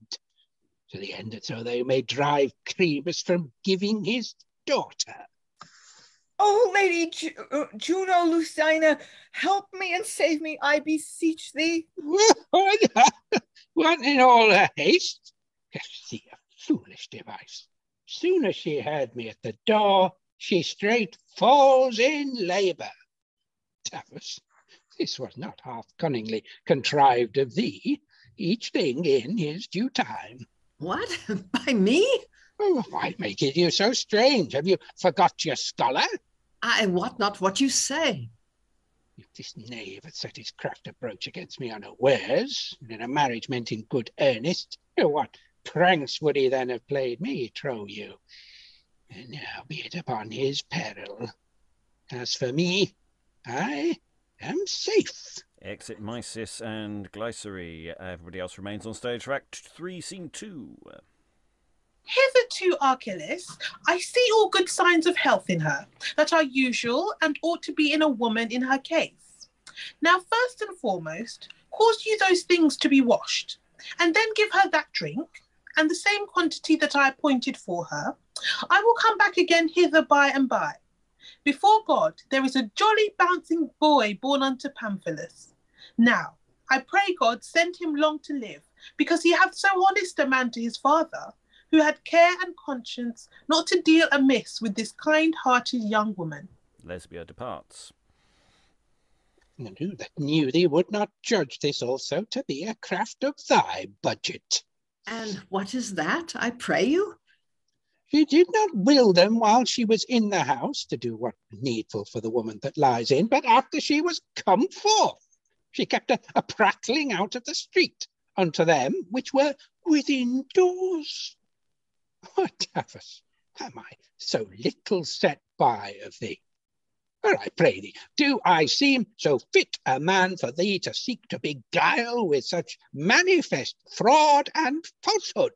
to the end that so they may drive Chremes from giving his daughter. Oh, Lady Juno Lucina, help me and save me, I beseech thee. What in all her haste? See, a foolish device. Soon as she heard me at the door, she straight falls in labour. Davus, this was not half cunningly contrived of thee, each thing in his due time. What? By me? Oh, why maketh you so strange? Have you forgot your scholar? I wot not what you say. If this knave had set his craft approach against me unawares, and in a marriage meant in good earnest, what pranks would he then have played me, trow you? And now be it upon his peril. As for me, I am safe. Exit Mysis and Glycerie. Everybody else remains on stage for Act 3, Scene 2. Hitherto, Achilles, I see all good signs of health in her, that are usual and ought to be in a woman in her case. Now, first and foremost, cause you those things to be washed, and then give her that drink, and the same quantity that I appointed for her. I will come back again hither by and by. Before God, there is a jolly bouncing boy born unto Pamphilus. Now, I pray God send him long to live, because he hath so honest a man to his father, who had care and conscience not to deal amiss with this kind-hearted young woman. Lesbia departs. And who that knew thee would not judge this also to be a craft of thy budget? And what is that, I pray you? She did not will them while she was in the house to do what needful for the woman that lies in, but after she was come forth, she kept a prattling out of the street unto them which were within doors. What, Davus, am I so little set by of thee? Or I pray thee, do I seem so fit a man for thee to seek to beguile with such manifest fraud and falsehood?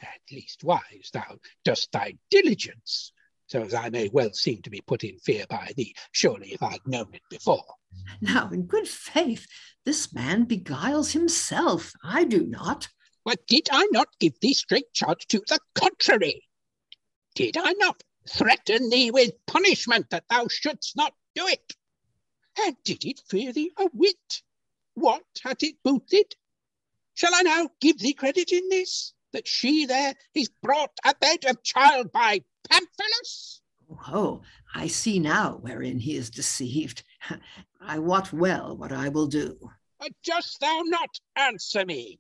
At least wise thou dost thy diligence, so as I may well seem to be put in fear by thee, surely if I'd known it before. Now, in good faith, this man beguiles himself. I do not. But did I not give thee straight charge to the contrary? Did I not threaten thee with punishment that thou shouldst not do it? And did it fear thee a whit? What hath it booted? Shall I now give thee credit in this, that she there is brought a bed of child by Pamphilus? Oh, I see now wherein he is deceived. I wot well what I will do. Dost thou not answer me?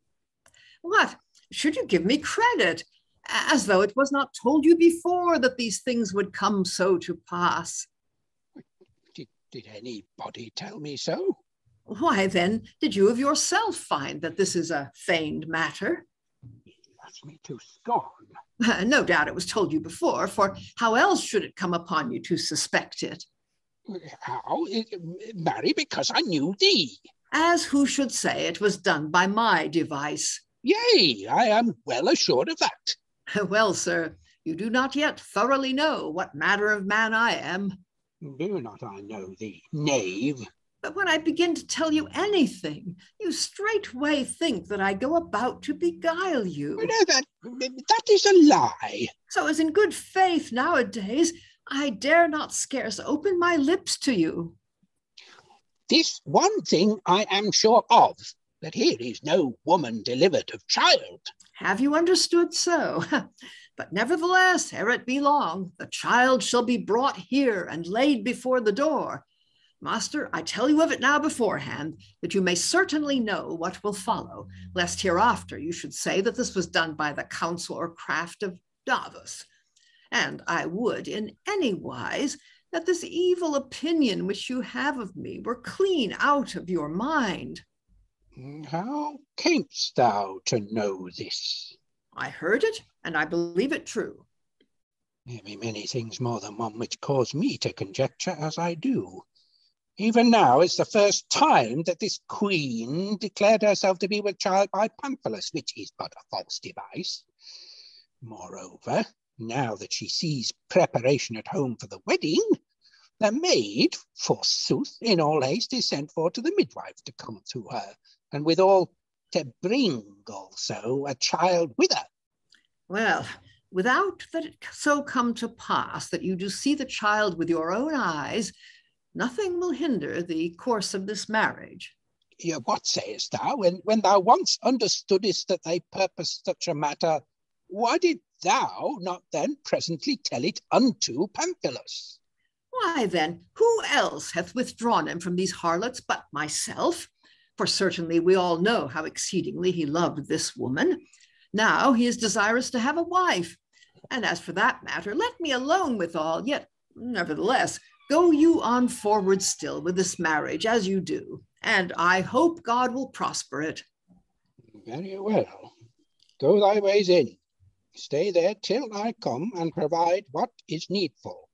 What? Should you give me credit? as though it was not told you before that these things would come so to pass. Did anybody tell me so? Why then did you of yourself find that this is a feigned matter? That's me to scorn. No doubt it was told you before, for how else should it come upon you to suspect it? How? Marry, because I knew thee. As who should say it was done by my device. Yea, I am well assured of that. Well, sir, you do not yet thoroughly know what manner of man I am. Do not I know thee, knave? But when I begin to tell you anything, you straightway think that I go about to beguile you. No, that is a lie. So as in good faith nowadays, I dare not scarce open my lips to you. This one thing I am sure of, that here is no woman delivered of child. Have you understood so? But nevertheless, ere it be long, the child shall be brought here and laid before the door. Master, I tell you of it now beforehand, that you may certainly know what will follow, lest hereafter you should say that this was done by the counsel or craft of Davus. And I would in any wise that this evil opinion which you have of me were clean out of your mind. How camest thou to know this? I heard it, and I believe it true. There be many things more than one which cause me to conjecture as I do. Even now is the first time that this queen declared herself to be with child by Pamphilus, which is but a false device. Moreover, now that she sees preparation at home for the wedding, the maid, forsooth, in all haste is sent for to the midwife to come to her, and withal to bring also a child with her. Well, without that it so come to pass that you do see the child with your own eyes, nothing will hinder the course of this marriage. Yeah, what sayest thou? When thou once understoodest that they purposed such a matter, why did thou not then presently tell it unto Pamphilus? Why then, who else hath withdrawn him from these harlots but myself? For certainly we all know how exceedingly he loved this woman. Now he is desirous to have a wife. And as for that matter, let me alone withal, yet nevertheless, go you on forward still with this marriage as you do, and I hope God will prosper it. Very well. Go thy ways in. Stay there till I come and provide what is needful.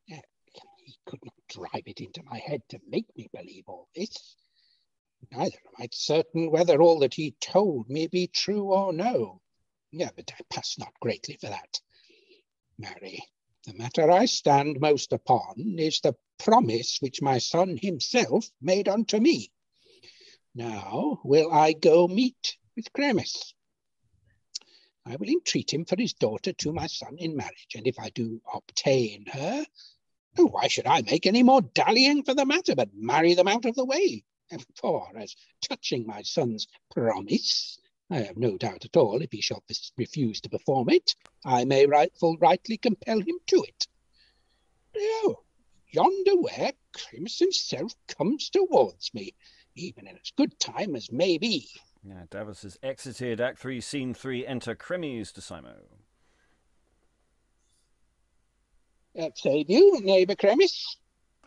He could not drive it into my head to make me believe all this. Neither am I certain whether all that he told me be true or no. Yeah, but I pass not greatly for that. Marry, the matter I stand most upon is the promise which my son himself made unto me. Now will I go meet with Chremes. I will entreat him for his daughter to my son in marriage, and if I do obtain her, why should I make any more dallying for the matter, but marry them out of the way? For as touching my son's promise, I have no doubt at all if he shall refuse to perform it, I may rightly compel him to it. Now, yonder where Chremes himself comes towards me, even in as good time as may be. Yeah, Davus has exited Act 3, Scene 3, enter Chremes to Simo. Save you, neighbour Chremes.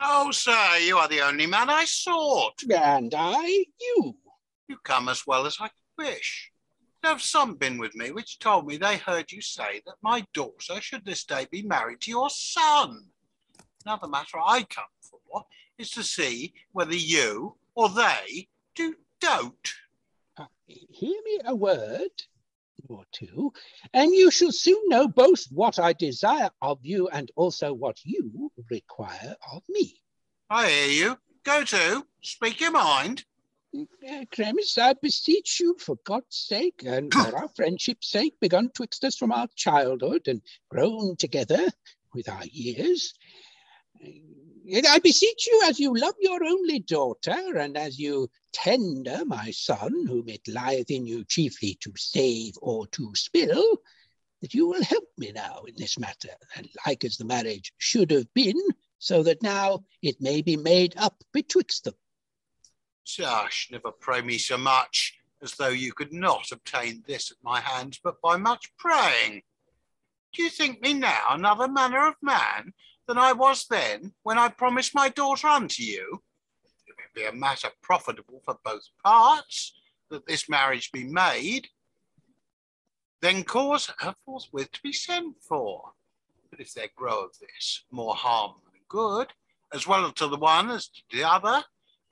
Oh, sir, you are the only man I sought. And I, you. You come as well as I could wish. There have some been with me which told me they heard you say that my daughter should this day be married to your son. Now the matter I come for is to see whether you or they dote. Hear me a word or two, and you shall soon know both what I desire of you and also what you require of me. I hear you. Go to. Speak your mind. Chremes, I beseech you, for God's sake, and for our friendship's sake, begun twixt us from our childhood and grown together with our years, I beseech you, as you love your only daughter, and as you tender my son, whom it lieth in you chiefly to save or to spill, that you will help me now in this matter, and like as the marriage should have been, so that now it may be made up betwixt them. Hush, never pray me so much. as though you could not obtain this at my hands but by much praying. Do you think me now another manner of man than I was then when I promised my daughter unto you? If it be a matter profitable for both parts, that this marriage be made, then cause her forthwith to be sent for. But if there grow of this more harm than good, as well to the one as to the other,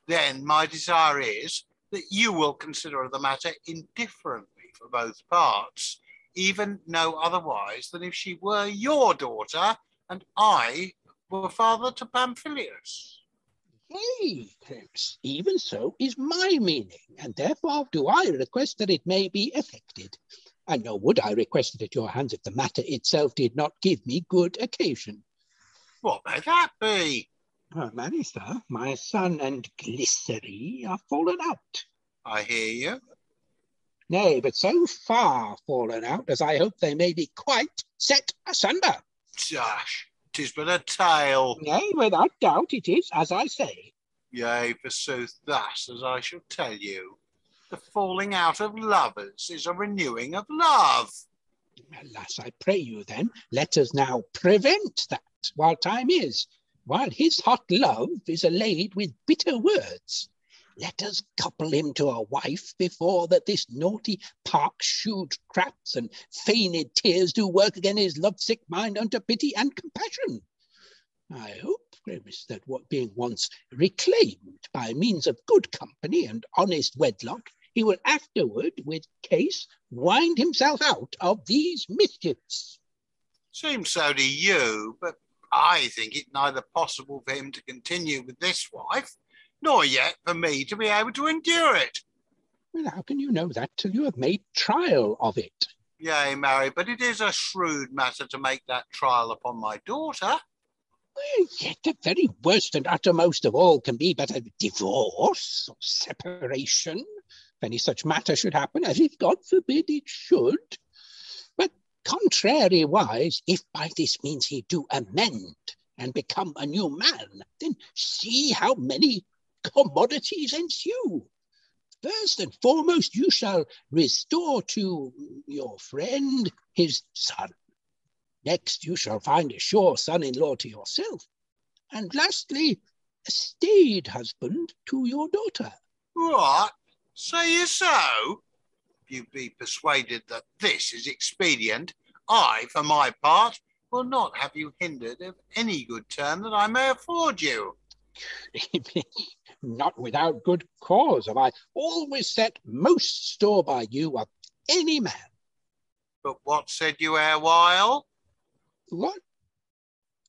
then my desire is that you will consider the matter indifferently for both parts, even no otherwise than if she were your daughter and I were father to Pamphilus. Yea, Chremes, even so is my meaning, and therefore do I request that it may be effected. And nor would I request it at your hands if the matter itself did not give me good occasion. What may that be? Marry, sir, my son and Glycerie are fallen out. I hear you. Nay, but so far fallen out as I hope they may be quite set asunder. Tush, 'tis but a tale. Nay, without doubt it is, as I say. Yea, forsooth, thus as I shall tell you. The falling out of lovers is a renewing of love. Alas, I pray you then, let us now prevent that while time is, while his hot love is allayed with bitter words. Let us couple him to a wife before that this naughty park-shoed craps and feigned tears do work again his lovesick mind unto pity and compassion. I hope, Chremes, that what being once reclaimed by means of good company and honest wedlock, he will afterward, with case, wind himself out of these mischiefs. Seems so to you, but I think it neither possible for him to continue with this wife, nor yet for me to be able to endure it. Well, how can you know that till you have made trial of it? Yea, marry, but it is a shrewd matter to make that trial upon my daughter. Well, yet the very worst and uttermost of all can be but a divorce or separation, if any such matter should happen, as if God forbid it should. But contrariwise, if by this means he do amend and become a new man, then see how many commodities ensue. First and foremost, you shall restore to your friend his son. Next, you shall find a sure son-in-law to yourself. And lastly, a staid husband to your daughter. What? Say you so? If you be persuaded that this is expedient, I, for my part, will not have you hindered of any good turn that I may afford you. Not without good cause have I always set most store by you of any man. But what said you erewhile? What?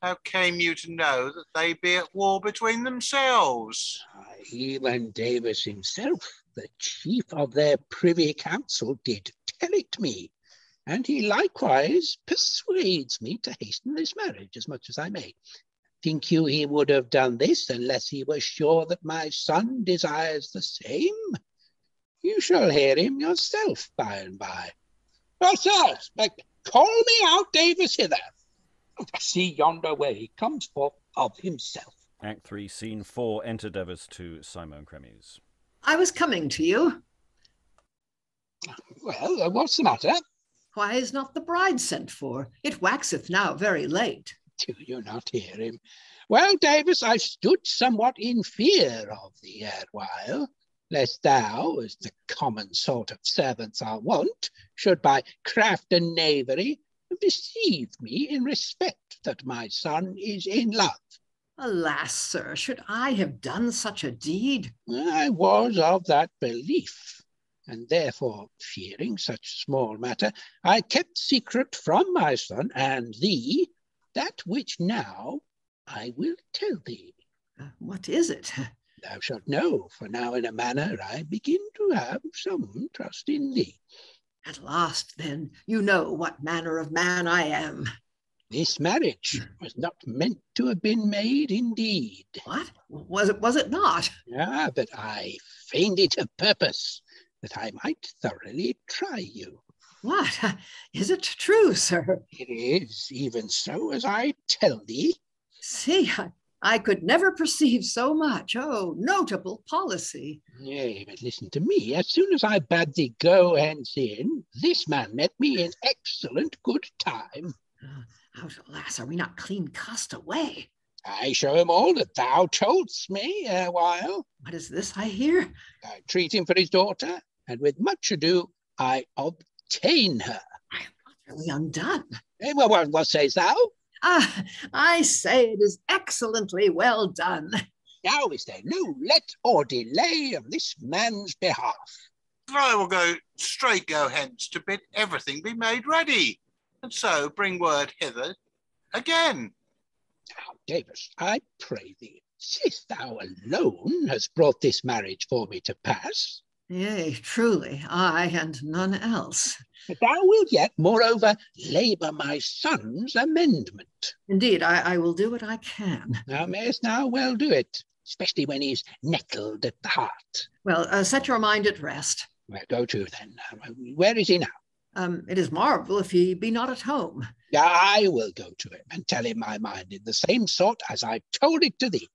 How came you to know that they be at war between themselves? Even Davus himself, the chief of their privy council, did tell it me, and he likewise persuades me to hasten this marriage as much as I may. Think you he would have done this unless he was sure that my son desires the same? You shall hear him yourself by and by. Oh, sirs, call me out Davus hither. See yonder way he comes forth of himself. Act 3, Scene 4, enter Davus to Simo and Chremes. I was coming to you. Well, what's the matter? Why is not the bride sent for? It waxeth now very late. Do you not hear him? Well, Davus, I stood somewhat in fear of thee erewhile, lest thou, as the common sort of servants are wont, should by craft and knavery have deceived me in respect that my son is in love. Alas, sir, should I have done such a deed? I was of that belief, and therefore, fearing such small matter, I kept secret from my son and thee that which now I will tell thee. What is it? Thou shalt know, for now in a manner I begin to have some trust in thee. At last, then, you know what manner of man I am. This marriage was not meant to have been made indeed. What? Was it not? Ah, but I feigned it a purpose, that I might thoroughly try you. What? Is it true, sir? It is even so as I tell thee. See, I could never perceive so much. Oh, notable policy. Nay, but listen to me. As soon as I bade thee go hence in, this man met me in excellent good time. Alas, are we not clean cast away? I show him all that thou toldst me erewhile. What is this I hear? I treat him for his daughter, and with much ado I obtain her. I am utterly undone. Well, what sayest thou? I say it is excellently well done. Now is there no let or delay on this man's behalf. I will go hence to bid everything be made ready, and so bring word hither again. Now, Davus, I pray thee, seest thou alone hast brought this marriage for me to pass? Yea, truly, I and none else. But thou wilt yet, moreover, labour my son's amendment. Indeed, I will do what I can. Thou mayest now well do it, especially when he's nettled at the heart. Well, set your mind at rest. Well, go to then. Where is he now? It is marvel if he be not at home. I will go to him and tell him my mind in the same sort as I told it to thee.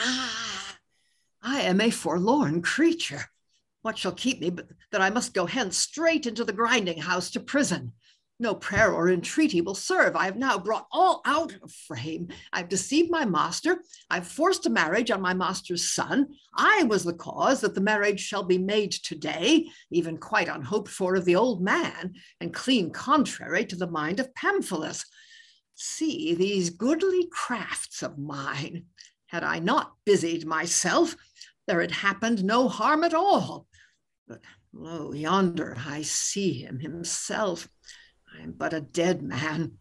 I am a forlorn creature. What shall keep me but that I must go hence straight into the grinding house to prison? No prayer or entreaty will serve. I have now brought all out of frame. I've deceived my master. I've forced a marriage on my master's son. I was the cause that the marriage shall be made today, even quite unhoped for of the old man, and clean contrary to the mind of Pamphilus. See these goodly crafts of mine. Had I not busied myself, there had happened no harm at all. But lo, yonder I see him himself. I am but a dead man.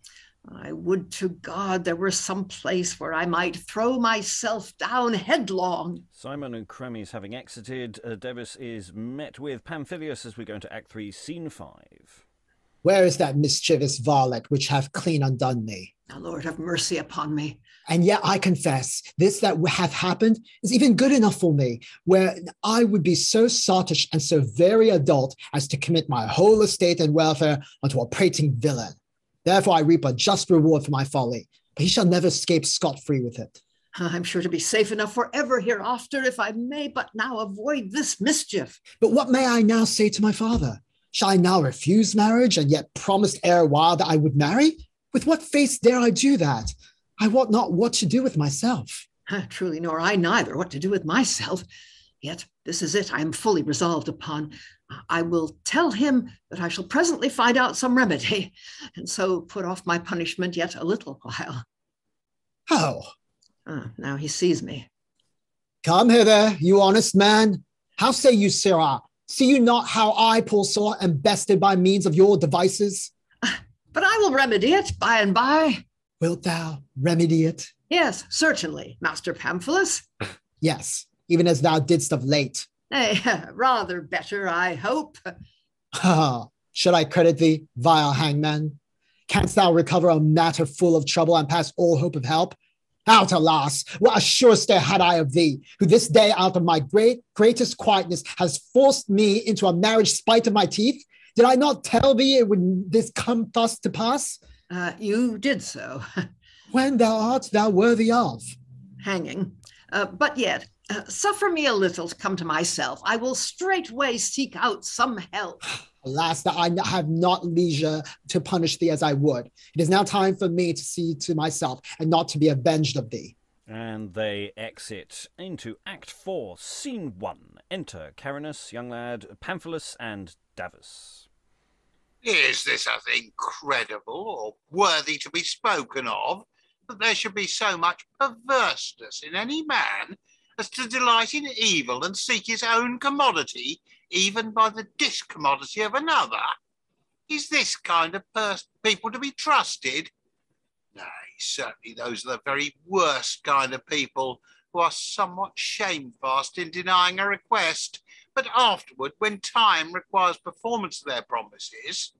I would to God there were some place where I might throw myself down headlong. Simon and Chremes having exited, Davus is met with Pamphilus as we go into Act 3, Scene 5. Where is that mischievous varlet which hath clean undone me? The Lord have mercy upon me. And yet I confess, this that hath happened is even good enough for me, where I would be so sottish and so very adult as to commit my whole estate and welfare unto a prating villain. Therefore I reap a just reward for my folly, but he shall never escape scot-free with it. I'm sure to be safe enough forever hereafter, if I may but now avoid this mischief. But what may I now say to my father? Shall I now refuse marriage, and yet promised erewhile that I would marry? With what face dare I do that? I wot not what to do with myself. Truly, nor I neither what to do with myself. Yet this is it I am fully resolved upon. I will tell him that I shall presently find out some remedy, and so put off my punishment yet a little while. How? Now he sees me. Come hither, you honest man. How say you, sirrah? See you not how I, poor soul, am bested by means of your devices? But I will remedy it by and by. Wilt thou remedy it? Yes, certainly, Master Pamphilus. Yes, even as thou didst of late. Rather better, I hope. Should I credit thee, vile hangman? Canst thou recover a matter full of trouble and past all hope of help? Out, alas, what a sure stare had I of thee, who this day out of my greatest quietness has forced me into a marriage spite of my teeth? Did I not tell thee it would this come thus to pass? You did so. When art thou worthy of? Hanging. But yet, suffer me a little to come to myself. I will straightway seek out some help. Alas, that I have not leisure to punish thee as I would. It is now time for me to see to myself and not to be avenged of thee. And they exit into Act 4, Scene 1. Enter Carinus, young lad, Pamphilus, and Davus. Is this a thing credible or worthy to be spoken of, that there should be so much perverseness in any man as to delight in evil and seek his own commodity, even by the discommodity of another? Is this kind of people to be trusted? Nay, certainly those are the very worst kind of people, who are somewhat shamefast in denying a request, but afterward, when time requires performance of their promises,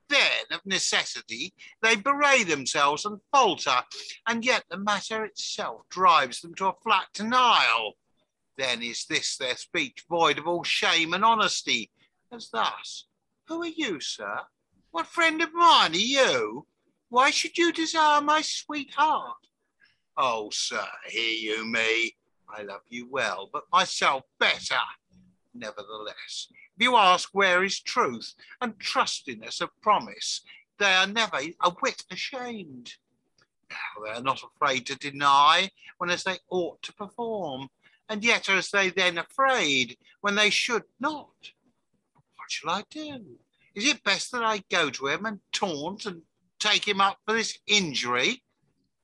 then of necessity they bewray themselves and falter, and yet the matter itself drives them to a flat denial. Then is this their speech void of all shame and honesty, as thus: who are you, sir? What friend of mine are you? Why should you desire my sweetheart? Oh, sir, hear you me. I love you well, but myself better. Nevertheless, if you ask where is truth and trustiness of promise, they are never a whit ashamed. Now they are not afraid to deny when as they ought to perform, and yet are as they then afraid when they should not. What shall I do? Is it best that I go to him and taunt and take him up for this injury?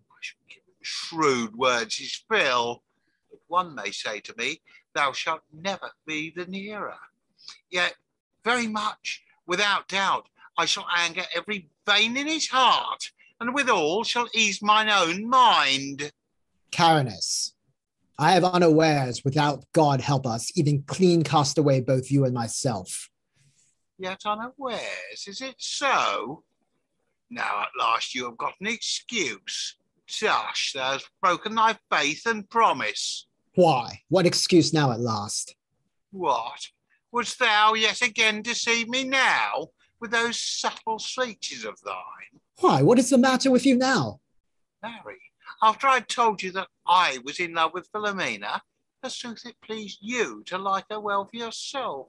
I shall give him shrewd words his fill, but one may say to me, thou shalt never be the nearer. Yet very much, without doubt, I shall anger every vein in his heart, and withal shall ease mine own mind. Carinus, I have unawares, without God help us, even clean cast away both you and myself. Yet unawares, is it so? Now at last you have got an excuse. Tush, thou hast broken thy faith and promise. Why? What excuse now at last? What? Wouldst thou yet again deceive me now with those subtle speeches of thine? Why? What is the matter with you now? Marry, after I told you that I was in love with Philomena, forsooth it pleased you to like her well for yourself.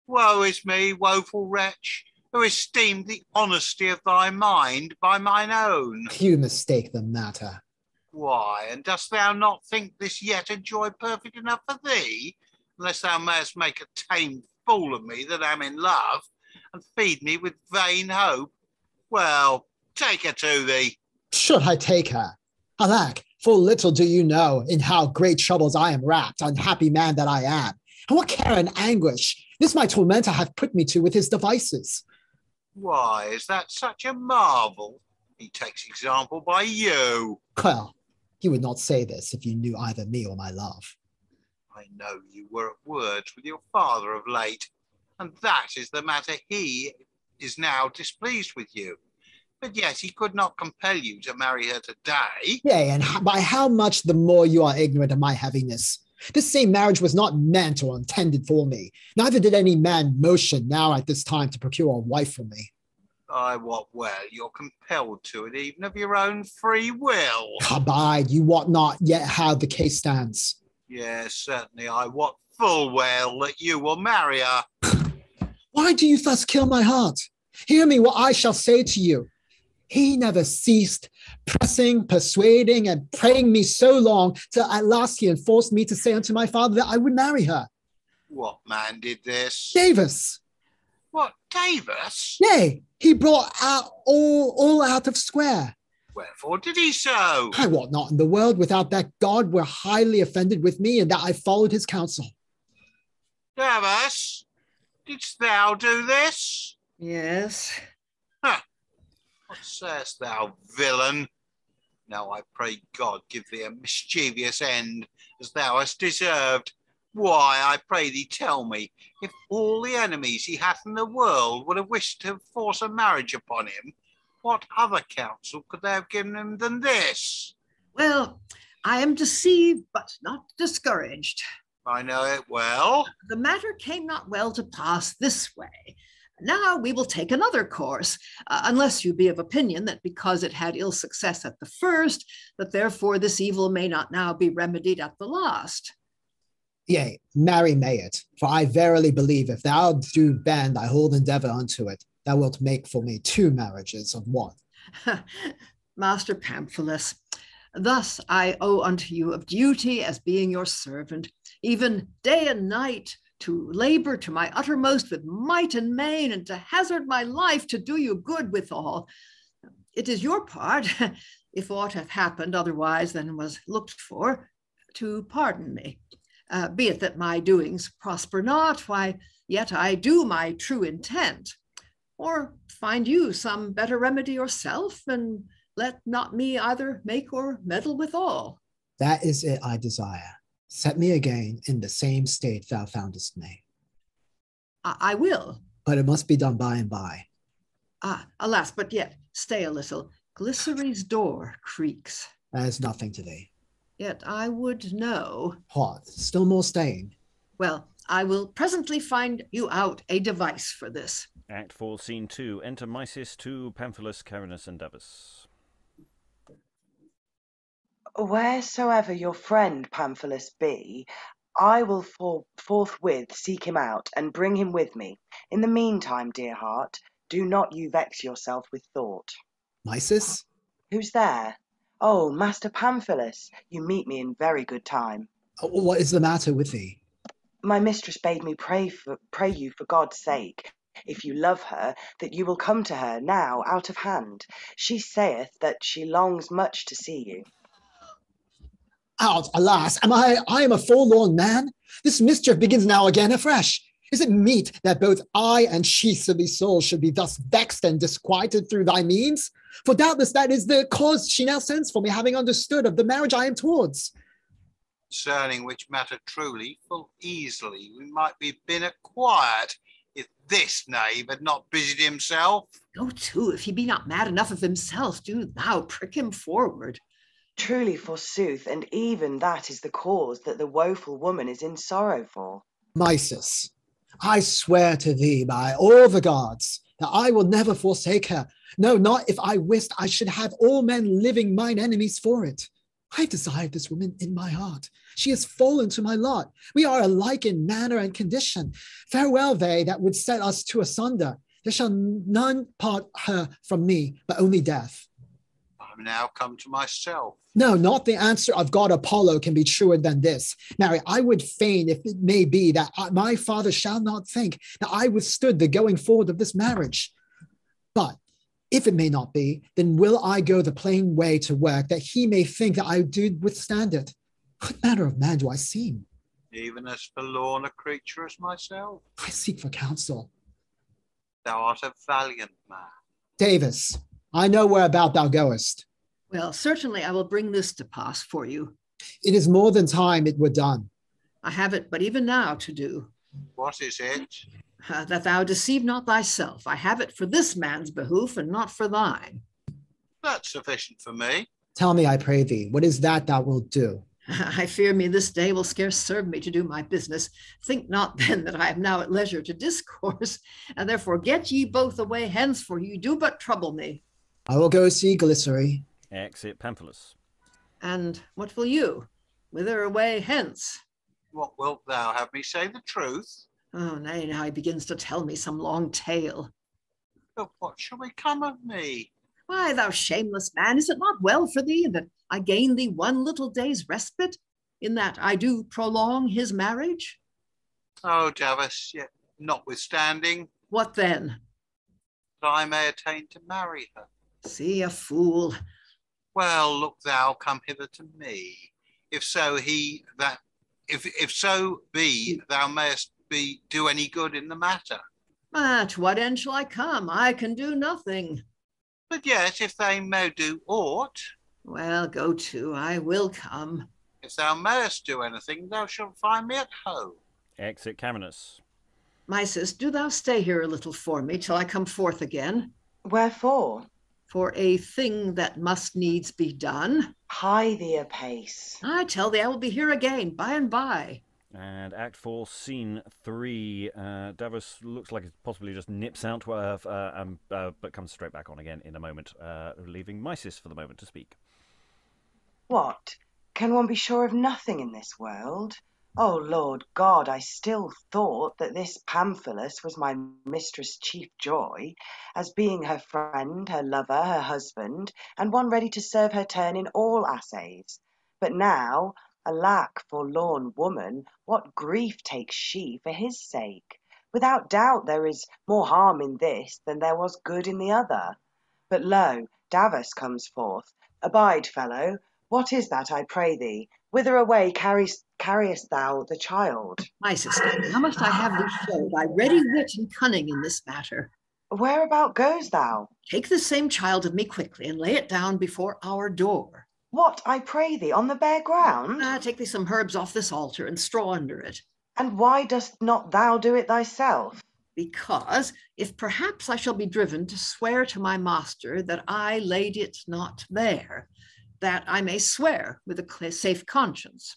Woe is me, woeful wretch, who esteemed the honesty of thy mind by mine own. You mistake the matter. Why, and dost thou not think this yet a joy perfect enough for thee, unless thou mayest make a tame fool of me that am in love, and feed me with vain hope? Well, take her to thee. Should I take her? Alack, full little do you know in how great troubles I am wrapped, unhappy man that I am. And what care and anguish this my tormentor hath put me to with his devices. Why, is that such a marvel? He takes example by you. Well, you would not say this if you knew either me or my love. I know you were at words with your father of late, and that is the matter. He is now displeased with you, but yet he could not compel you to marry her today. Yea, and by how much the more you are ignorant of my heaviness. This same marriage was not meant or intended for me. Neither did any man motion now at this time to procure a wife for me. I wot well you're compelled to it, even of your own free will. Abide, you wot not yet how the case stands. Yes, certainly I wot full well that you will marry her. Why do you thus kill my heart? Hear me what I shall say to you. He never ceased pressing, persuading, and praying me so long, till at last he enforced me to say unto my father that I would marry her. What man did this? Davus. What, Davus? Yea, he brought out all out of square. Wherefore did he so? I wot not in the world without that God were highly offended with me, and that I followed his counsel. Davus, didst thou do this? Yes. Huh. What sayest thou, villain? Now I pray God give thee a mischievous end, as thou hast deserved. Why, I pray thee tell me, if all the enemies he hath in the world would have wished to force a marriage upon him, what other counsel could they have given him than this? Well, I am deceived, but not discouraged. I know it well. The matter came not well to pass this way. Now we will take another course, unless you be of opinion that because it had ill success at the first, that therefore this evil may not now be remedied at the last. Yea, marry may it, for I verily believe if thou do bend thy whole endeavour unto it, thou wilt make for me 2 marriages of one. Master Pamphilus, thus I owe unto you of duty as being your servant, even day and night, to labor to my uttermost with might and main, and to hazard my life to do you good withal. It is your part, if aught hath happened otherwise than was looked for, to pardon me. Be it that my doings prosper not, why, yet I do my true intent. Or find you some better remedy yourself, and let not me either make or meddle withal. That is it I desire. Set me again in the same state thou foundest me. I will. But it must be done by and by. Alas, but yet, stay a little. Glycerie's door creaks. That is nothing to thee. Yet I would know. What? Still more staying? Well, I will presently find you out a device for this. Act 4, Scene 2. Enter Mysis, 2, Pamphilus, Carinus, and Davus. Wheresoever your friend Pamphilus be, I will forthwith seek him out and bring him with me. In the meantime, dear heart, do not you vex yourself with thought. Mysis? Who's there? Oh, Master Pamphilus, you meet me in very good time. What is the matter with thee? My mistress bade me pray you for God's sake, if you love her, that you will come to her now out of hand. She saith that she longs much to see you. Out, alas, I am a forlorn man. This mischief begins now again afresh. Is it meet that both I and she, silly soul, should be thus vexed and disquieted through thy means? For doubtless that is the cause she now sends for me, having understood of the marriage I am towards. Concerning which matter truly, full easily we might be been acquired, if this knave had not busied himself. Go to, if he be not mad enough of himself, do thou prick him forward. Truly, forsooth, and even that is the cause that the woeful woman is in sorrow for. Mysis, I swear to thee by all the gods that I will never forsake her. No, not if I wist I should have all men living mine enemies for it. I desired this woman in my heart. She has fallen to my lot. We are alike in manner and condition. Farewell they that would set us to asunder. There shall none part her from me, but only death. I'm now come to myself. No, not the answer of God Apollo can be truer than this. Marry, I would fain, if it may be, that my father shall not think that I withstood the going forward of this marriage. But if it may not be, then will I go the plain way to work, that he may think that I did withstand it. What manner of man do I seem? Even as forlorn a creature as myself. I seek for counsel. Thou art a valiant man. Davus, I know whereabout thou goest. Well, certainly I will bring this to pass for you. It is more than time it were done. I have it but even now to do. What is it? That thou deceive not thyself. I have it for this man's behoof and not for thine. That's sufficient for me. Tell me, I pray thee, what is that thou wilt do? I fear me this day will scarce serve me to do my business. Think not then that I am now at leisure to discourse, and therefore get ye both away hence, for ye do but trouble me. I will go see Glycerie. Exit Pamphilus. And what will you? Whither away hence? What wilt thou have me say the truth? Oh, nay, now he begins to tell me some long tale. But what shall become of me? Why, thou shameless man, is it not well for thee that I gain thee one little day's respite, in that I do prolong his marriage? Oh, Davus, yet notwithstanding. What then? That I may attain to marry her. See, a fool. Well, look thou, come hither to me. If so be, thou mayest do any good in the matter. To what end shall I come? I can do nothing. But yet, if they may do aught. Well, go to, I will come. If thou mayest do anything, thou shalt find me at home. Exit Carinus. Mysis, do thou stay here a little for me till I come forth again. Wherefore? For a thing that must needs be done. Hie thee apace. I tell thee, I will be here again by and by. And Act 4, Scene 3. Davus looks like it possibly just nips out, but comes straight back on again in a moment, leaving Mysis for the moment to speak. What? Can one be sure of nothing in this world? Oh, Lord God, I still thought that this Pamphilus was my mistress' chief joy, as being her friend, her lover, her husband, and one ready to serve her turn in all assays. But now, alack, forlorn woman, what grief takes she for his sake? Without doubt there is more harm in this than there was good in the other. But lo, Davus comes forth. Abide, fellow. What is that, I pray thee? Whither away carriest thou the child? Mysis, how must I have thee show thy ready wit and cunning in this matter? Whereabout goes thou? Take this same child of me quickly, and lay it down before our door. What, I pray thee, on the bare ground? Take thee some herbs off this altar, and straw under it. And why dost not thou do it thyself? Because, if perhaps I shall be driven to swear to my master that I laid it not there, that I may swear with a safe conscience.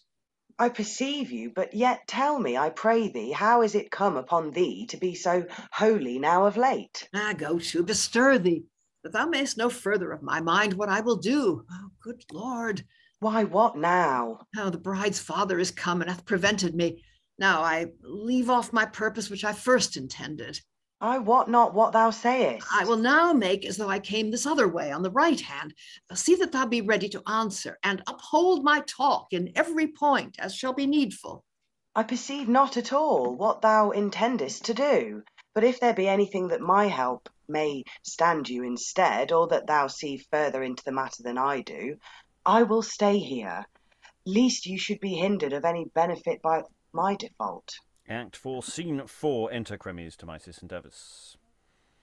I perceive you, but yet tell me, I pray thee, how is it come upon thee to be so holy now of late? Go to, bestir thee, that thou mayst know further of my mind what I will do. Oh, good Lord, Why, what now? Now the bride's father is come and hath prevented me. Now I leave off my purpose which I first intended. I wot not what thou sayest. I will now make as though I came this other way on the right hand. See that thou be ready to answer, and uphold my talk in every point as shall be needful. I perceive not at all what thou intendest to do, but if there be anything that my help may stand you instead, or that thou see further into the matter than I do, I will stay here, lest you should be hindered of any benefit by my default. Act 4, Scene 4, enter Chremes to Mysis and Davus.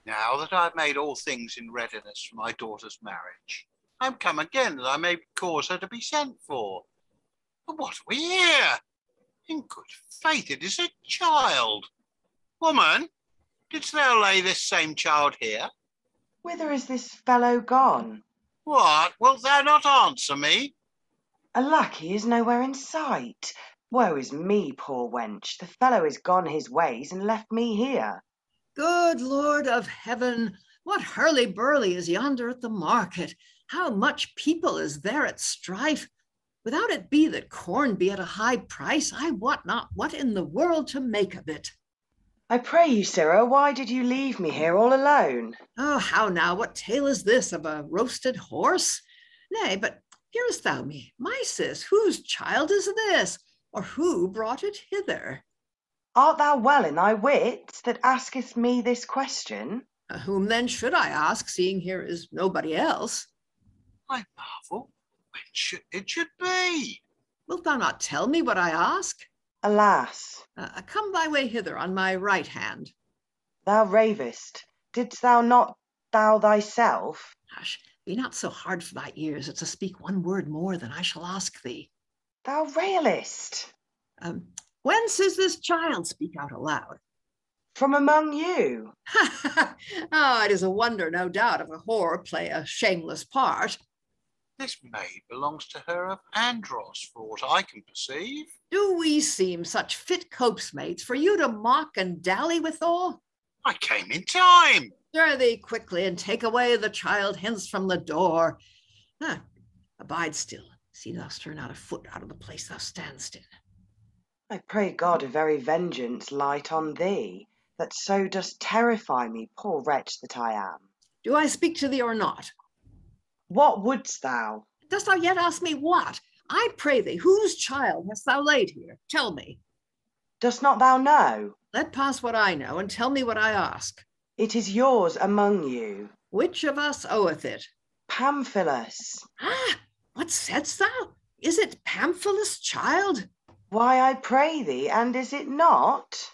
Now that I've made all things in readiness for my daughter's marriage, I'm come again that I may cause her to be sent for. But what are we here? In good faith, it is a child. Woman, didst thou lay this same child here? Whither is this fellow gone? What, wilt thou not answer me? Alack, he is nowhere in sight. Woe is me, poor wench. The fellow is gone his ways and left me here. Good Lord of heaven, what hurly-burly is yonder at the market? How much people is there at strife? Without it be that corn be at a high price, I wot not what in the world to make of it. I pray you, sirrah, why did you leave me here all alone? Oh, how now, what tale is this of a roasted horse? Nay, but hearest thou me, Mysis, whose child is this? Or who brought it hither? Art thou well in thy wits that asketh me this question? Whom then should I ask, seeing here is nobody else? I marvel which it should be. Wilt thou not tell me what I ask? Alas. Come thy way hither on my right hand. Thou ravest. Didst thou not thou thyself? Hush, be not so hard for thy ears as to speak one word more than I shall ask thee. Thou railest. Whence is this child? Speak out aloud. From among you. It is a wonder, no doubt, if a whore play a shameless part. This maid belongs to her of Andros, for aught I can perceive. Do we seem such fit copsmates for you to mock and dally withal? I came in time. Stir thee quickly and take away the child hence from the door. Abide still. See thou stir not a foot out of the place thou standst in. I pray God a very vengeance light on thee, that so dost terrify me, poor wretch that I am. Do I speak to thee or not? What wouldst thou? Dost thou yet ask me what? I pray thee, whose child hast thou laid here? Tell me. Dost not thou know? Let pass what I know, and tell me what I ask. It is yours among you. Which of us oweth it? Pamphilus. What saidst thou? Is it Pamphilus' child? Why, I pray thee, and is it not?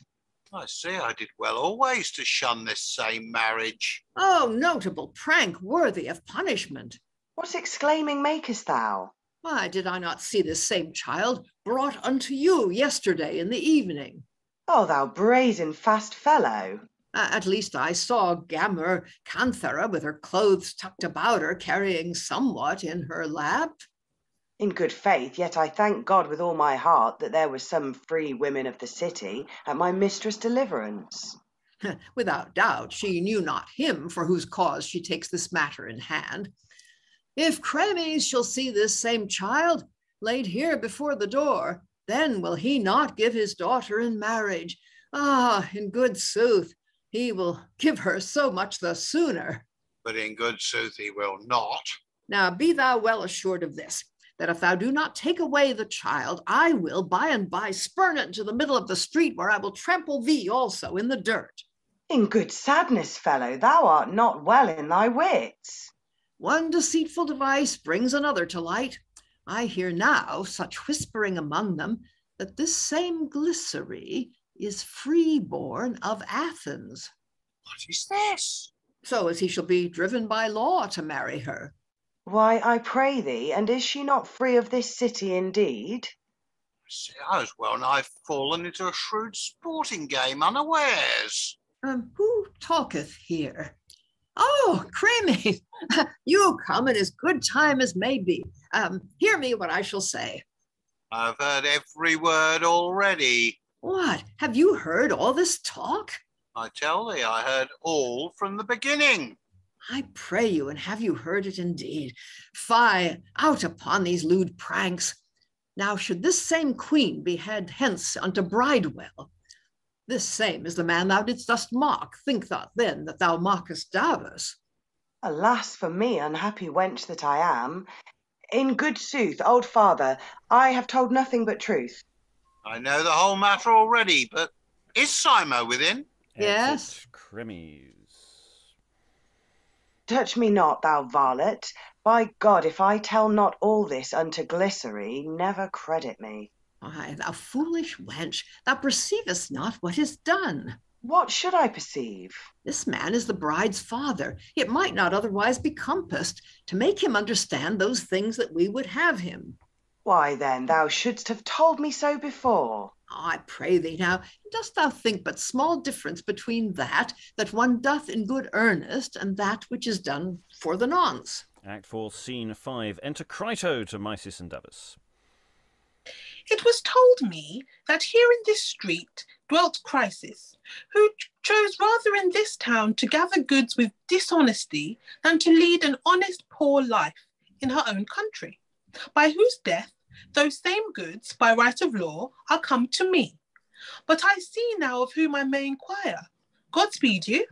I see I did well always to shun this same marriage. Oh, notable prank worthy of punishment. What exclaiming makest thou? Why, did I not see this same child brought unto you yesterday in the evening? Oh, thou brazen fast fellow. At least I saw Gammer Canthara with her clothes tucked about her, carrying somewhat in her lap. In good faith, yet I thank God with all my heart that there were some free women of the city at my mistress' deliverance. Without doubt, she knew not him for whose cause she takes this matter in hand. If Chremes shall see this same child laid here before the door, then will he not give his daughter in marriage. In good sooth, he will give her so much the sooner. But in good sooth he will not. Now be thou well assured of this, that if thou do not take away the child, I will by and by spurn it into the middle of the street, where I will trample thee also in the dirt. In good sadness, fellow, thou art not well in thy wits. One deceitful device brings another to light. I hear now such whispering among them that this same Glycerie is freeborn of Athens. What is this? So as he shall be driven by law to marry her. Why, I pray thee, and is she not free of this city indeed? See, I was well nigh fallen into a shrewd sporting game unawares. Who talketh here? Oh, Chremes, you come in as good time as may be. Hear me what I shall say. I've heard every word already. What, have you heard all this talk? I tell thee, I heard all from the beginning. I pray you, and have you heard it indeed? Fie, out upon these lewd pranks. Now should this same queen be had hence unto Bridewell? This same is the man thou didst thus mock. Think thou then that thou mockest Davus? Alas for me, unhappy wench that I am. In good sooth, old father, I have told nothing but truth. I know the whole matter already, but is Simo within? Yes. Chremes. Touch me not, thou varlet. By God, if I tell not all this unto Glycerie, never credit me. Why, thou foolish wench, thou perceivest not what is done. What should I perceive? This man is the bride's father. It might not otherwise be compassed to make him understand those things that we would have him. Why then, thou shouldst have told me so before. I pray thee now, dost thou think but small difference between that one doth in good earnest and that which is done for the nonce? Act 4, Scene 5. Enter Crito to Mysis and Davus. It was told me that here in this street dwelt Chrysis, who chose rather in this town to gather goods with dishonesty than to lead an honest poor life in her own country, by whose death those same goods, by right of law, are come to me. But I see now of whom I may inquire. God speed you.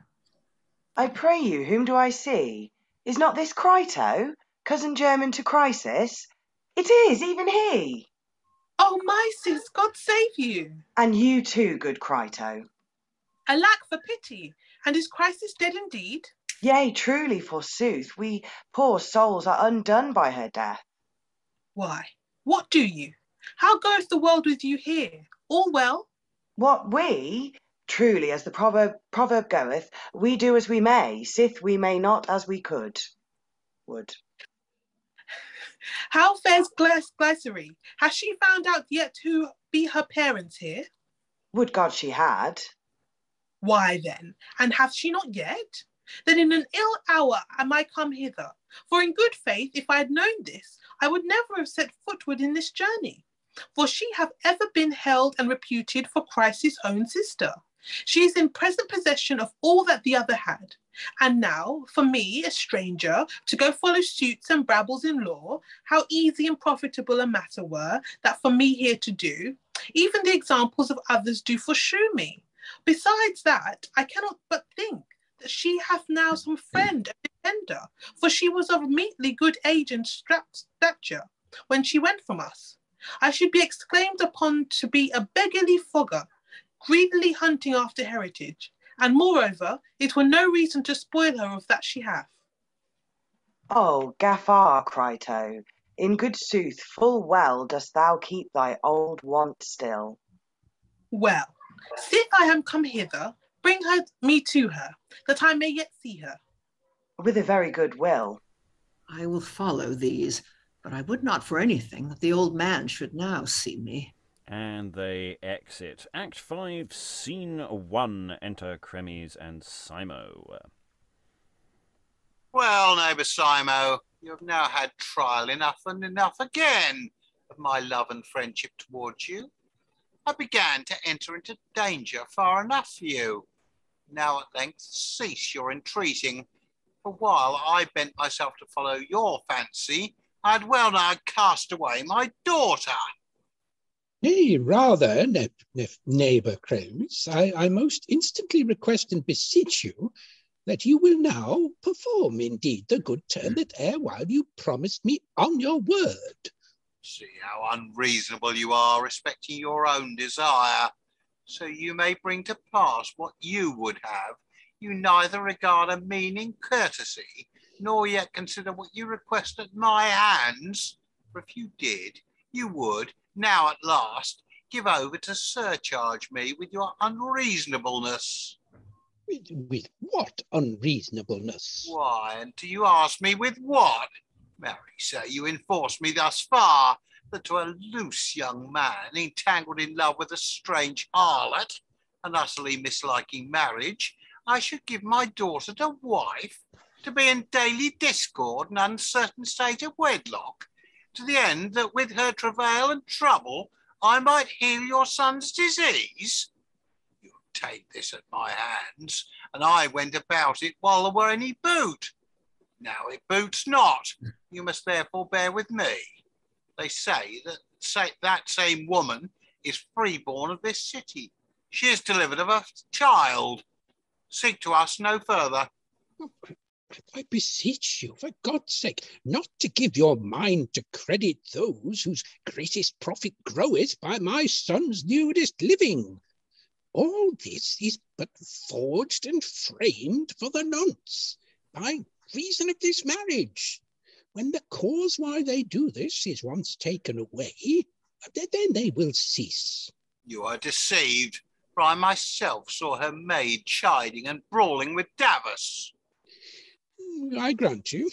I pray you, whom do I see? Is not this Crito, cousin german to Chrysis? It is, even he. Oh, Mysis, God save you. And you too, good Crito. Alack for pity, and is Chrysis dead indeed? Yea, truly, forsooth, we poor souls are undone by her death. Why, what do you? How goeth the world with you here? All well? What we? Truly, as the proverb goeth, we do as we may, sith we may not as we could. Would. How fares Glycerie? Has she found out yet who be her parents here? Would God she had. Why then, and hath she not yet? Then in an ill hour am I come hither. For in good faith, if I had known this, I would never have set footward in this journey. For she hath ever been held and reputed for Christ's own sister. She is in present possession of all that the other had. And now, for me, a stranger, to go follow suits and brabbles in law, how easy and profitable a matter were that for me here to do, even the examples of others do forshew me. Besides that, I cannot but think that she hath now some friend and defender, for she was of meetly good age and stature when she went from us. I should be exclaimed upon to be a beggarly fogger, greedily hunting after heritage, and moreover, it were no reason to spoil her of that she hath. Oh, Gaffar, Crito, in good sooth, full well dost thou keep thy old want still. Well, sith I am come hither, bring me to her, that I may yet see her. With a very good will. I will follow these, but I would not for anything that the old man should now see me. And they exit. Act 5, Scene 1. Enter Chremes and Simo. Well, neighbour Simo, you have now had trial enough and enough again of my love and friendship towards you. I began to enter into danger far enough for you. Now at length cease your entreating, for while I bent myself to follow your fancy, I had well nigh cast away my daughter. Nay, rather, neighbour Chremes, I most instantly request and beseech you that you will now perform indeed the good turn that erewhile you promised me on your word. See how unreasonable you are respecting your own desire. So you may bring to pass what you would have. You neither regard a meaning courtesy, nor yet consider what you request at my hands. For if you did, you would, now at last, give over to surcharge me with your unreasonableness. With what unreasonableness? Why, and do you ask me with what? Marry, sir, you enforce me thus far, that to a loose young man, entangled in love with a strange harlot, and utterly misliking marriage, I should give my daughter to wife, to be in daily discord and uncertain state of wedlock, to the end that with her travail and trouble I might heal your son's disease? You take this at my hands, and I went about it while there were any boot. Now it boots not. You must therefore bear with me. They say that same woman is freeborn of this city. She is delivered of a child. Seek to us no further. I beseech you, for God's sake, not to give your mind to credit those whose greatest profit groweth by my son's newest living. All this is but forged and framed for the nonce, by reason of this marriage. When the cause why they do this is once taken away, then they will cease. You are deceived, for I myself saw her maid chiding and brawling with Davus. I grant you.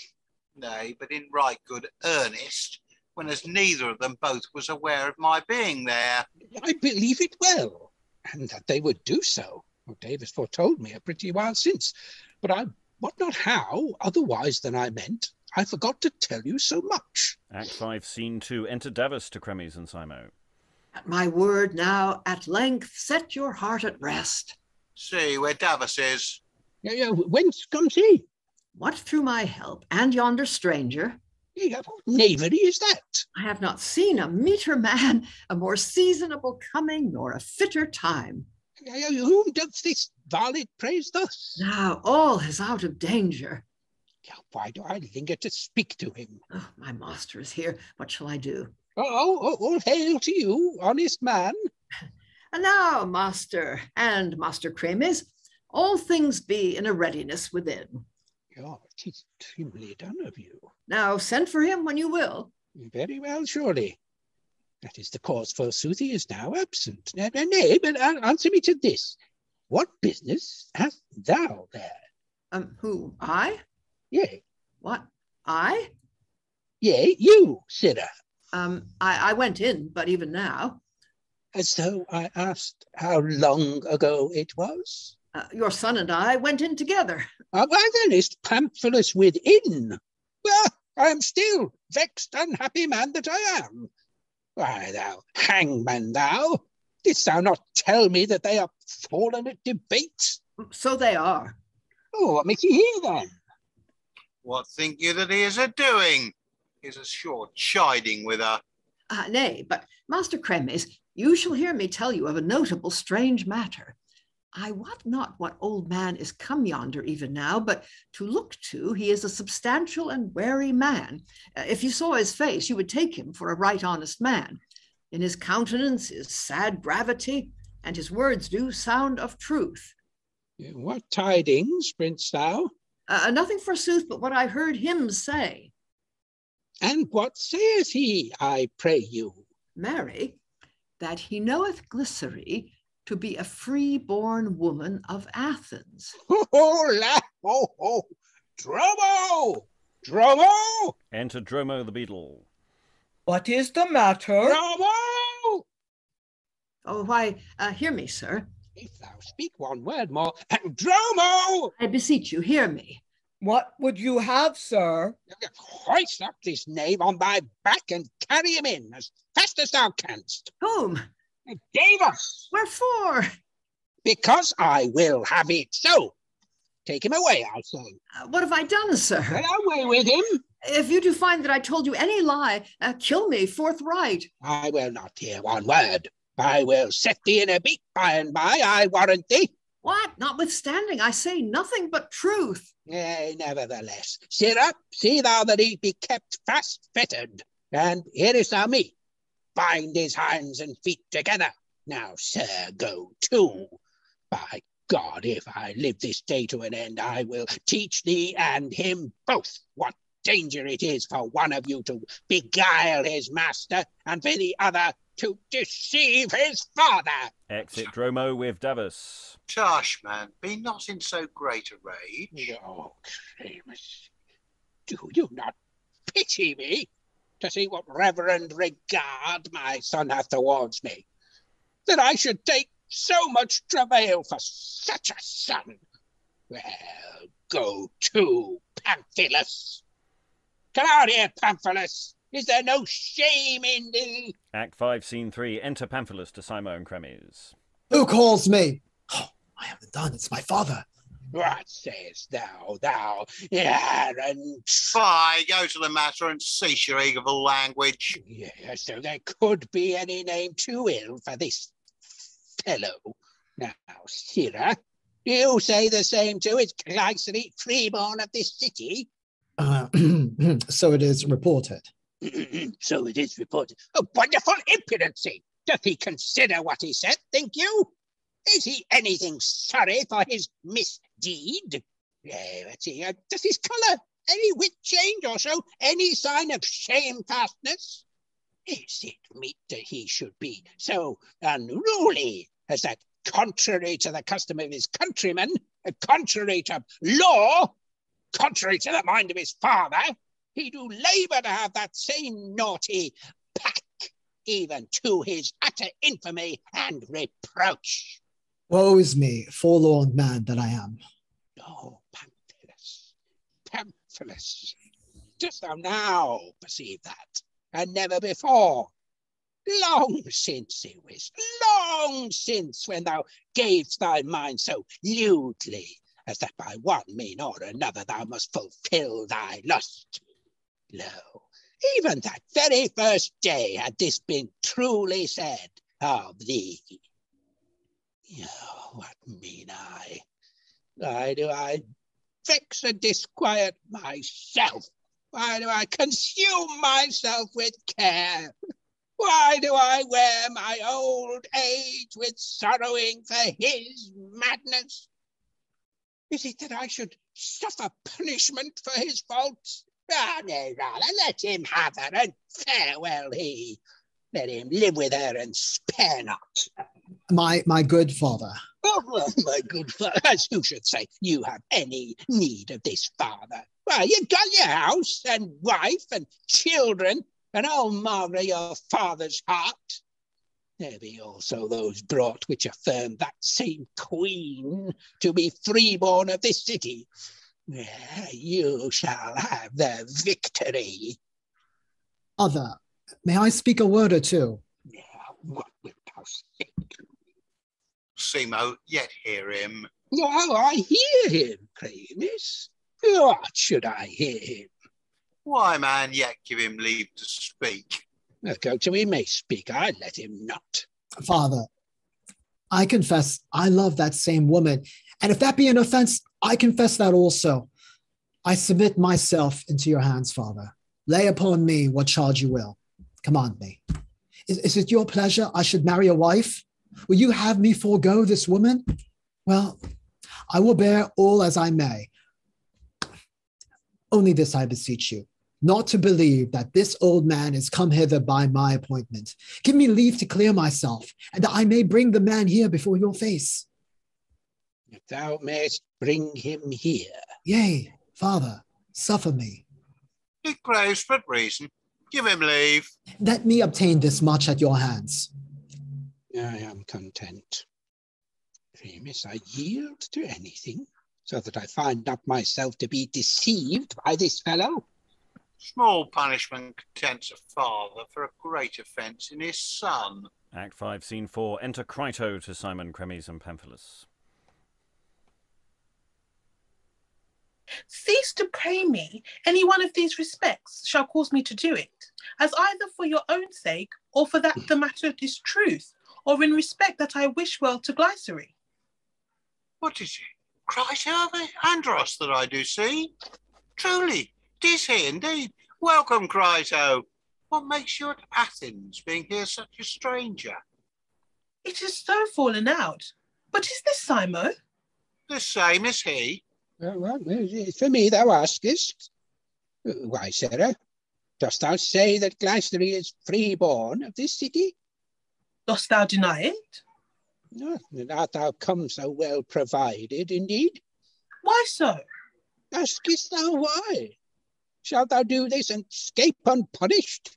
Nay, but in right good earnest, when as neither of them both was aware of my being there. I believe it well, and that they would do so. Well, Davus foretold me a pretty while since, but I wot not how, otherwise than I meant. I forgot to tell you so much. Act 5, Scene 2. Enter Davus to Chremes and Simo. At my word now, at length, set your heart at rest. See where Davus is. Whence comes he? What through my help and yonder stranger? What knavery is that? I have not seen a meeter man, a more seasonable coming, nor a fitter time. Whom doth this varlet praise thus? Now all is out of danger. Why do I linger to speak to him? Oh, my master is here. What shall I do? All hail to you, honest man. And now, master and Master Chremes, all things be in a readiness within. It is trimly done of you. Now send for him when you will. Very well, surely. That is the cause, forsooth, he is now absent. Nay, but answer me to this. What business hast thou there? Who, I? Yea. What, I? Yea, you, sirrah. I went in, but even now. As though I asked how long ago it was? Your son and I went in together. Why then is Pamphilus within? Well, I am still vexed, unhappy man that I am. Why, thou hangman, thou, didst thou not tell me that they are fallen at debate? So they are. Oh, what make ye here then? What think you that he is a-doing? He is a sure chiding with her. Nay, but Master Chremes, you shall hear me tell you of a notable strange matter. I wot not what old man is come yonder even now, but to look to, he is a substantial and wary man. If you saw his face, you would take him for a right honest man. In his countenance is sad gravity, and his words do sound of truth. What tidings, bring'st thou? Nothing forsooth but what I heard him say. And what saith he, I pray you? Marry, that he knoweth Glycerie to be a free-born woman of Athens. Oh, Dromo! Dromo! Enter Dromo the beetle. What is the matter? Dromo! Oh, why, hear me, sir. If thou speak one word more, Dromo! I beseech you, hear me. What would you have, sir? Hoist up this knave on thy back and carry him in as fast as thou canst. Whom? Davus! Wherefore? Because I will have it so. Take him away, I say. What have I done, sir? Get away with him. If you do find that I told you any lie, kill me forthright. I will not hear one word. I will set thee in a beat by and by, I warrant thee. What? Notwithstanding, I say nothing but truth. Nay, nevertheless, sirrah, see thou that he be kept fast fettered. And here is thou me. Bind his hands and feet together. Now, sir, go to. By God, if I live this day to an end, I will teach thee and him both what danger it is for one of you to beguile his master, and for the other to deceive his father. Exit Dromo with Davus. Tush, man, be not in so great a rage. Oh, Chremes, do you not pity me to see what reverend regard my son hath towards me, that I should take so much travail for such a son? Well, go to, Pamphilus. Come out here, Pamphilus. Is there no shame in thee? Act 5, Scene 3. Enter Pamphilus to Simo and Chremes. Who calls me? Oh, I haven't done. It's my father. What sayest thou, Aaron? Fie, go to the matter and cease your evil language. Yes, so there could be any name too ill for this fellow. Now, sirrah, do you say the same too? Is Glycerie freeborn of this city? So it is reported. So it is reported. A wonderful impudency! Doth he consider what he said, think you? Is he anything sorry for his misdeed? Let's see, does his colour any whit change or show any sign of shamefastness? Is it meet that he should be so unruly as that, contrary to the custom of his countrymen, contrary to law, contrary to the mind of his father, he do labour to have that same naughty pack, even to his utter infamy and reproach? Woe is me, forlorn man that I am. Oh, Pamphilus, dost thou now perceive that, and never before? Long since it was, long since, when thou gavest thy mind so lewdly, as that by one mean or another thou must fulfill thy lust. Lo, even that very first day had this been truly said of thee. Oh, what mean I? Why do I vex and disquiet myself? Why do I consume myself with care? Why do I wear my old age with sorrowing for his madness? Is it that I should suffer punishment for his faults? Nay, rather, let him have her, and farewell he. Let him live with her and spare not. My good father. Oh, well, my good father, as who should say you have any need of this father? Why, you've got your house and wife and children, and all maugre your father's heart. There be also those brought which affirm that same queen to be freeborn of this city. You shall have the victory. Other, may I speak a word or two? What wilt thou say? Simo, yet hear him. Oh, I hear him, Chremes. What should I hear him? Why, man, yet give him leave to speak. Go to him may speak, I let him not. Father, I confess I love that same woman, and if that be an offense, I confess that also. I submit myself into your hands, Father. Lay upon me what charge you will. Command me. Is it your pleasure I should marry a wife? Will you have me forego this woman? Well, I will bear all as I may. Only this I beseech you, not to believe that this old man is come hither by my appointment. Give me leave to clear myself, and that I may bring the man here before your face. If thou mayst bring him here. Yea, Father, suffer me. It craves but reason. Give him leave. Let me obtain this much at your hands. I am content. Chremes, I yield to anything, so that I find not myself to be deceived by this fellow. Small punishment contents a father for a great offence in his son. Act 5, Scene 4. Enter Crito to Simon, Chremes and Pamphilus. Cease to pray me any one of these respects shall cause me to do it, as either for your own sake, or for that the matter is truth, or in respect that I wish well to Glycerie. What is it? Crito the Andros that I do see? Truly, 'tis he indeed. Welcome, Crito. What makes you at Athens, being here such a stranger? It is so fallen out. But is this Simo? The same as he. Well, for me thou askest. Why, Sarah, dost thou say that Glycerie is freeborn of this city? Dost thou deny it? No, art thou come so well provided, indeed? Why so? Askest thou why? Shalt thou do this and escape unpunished?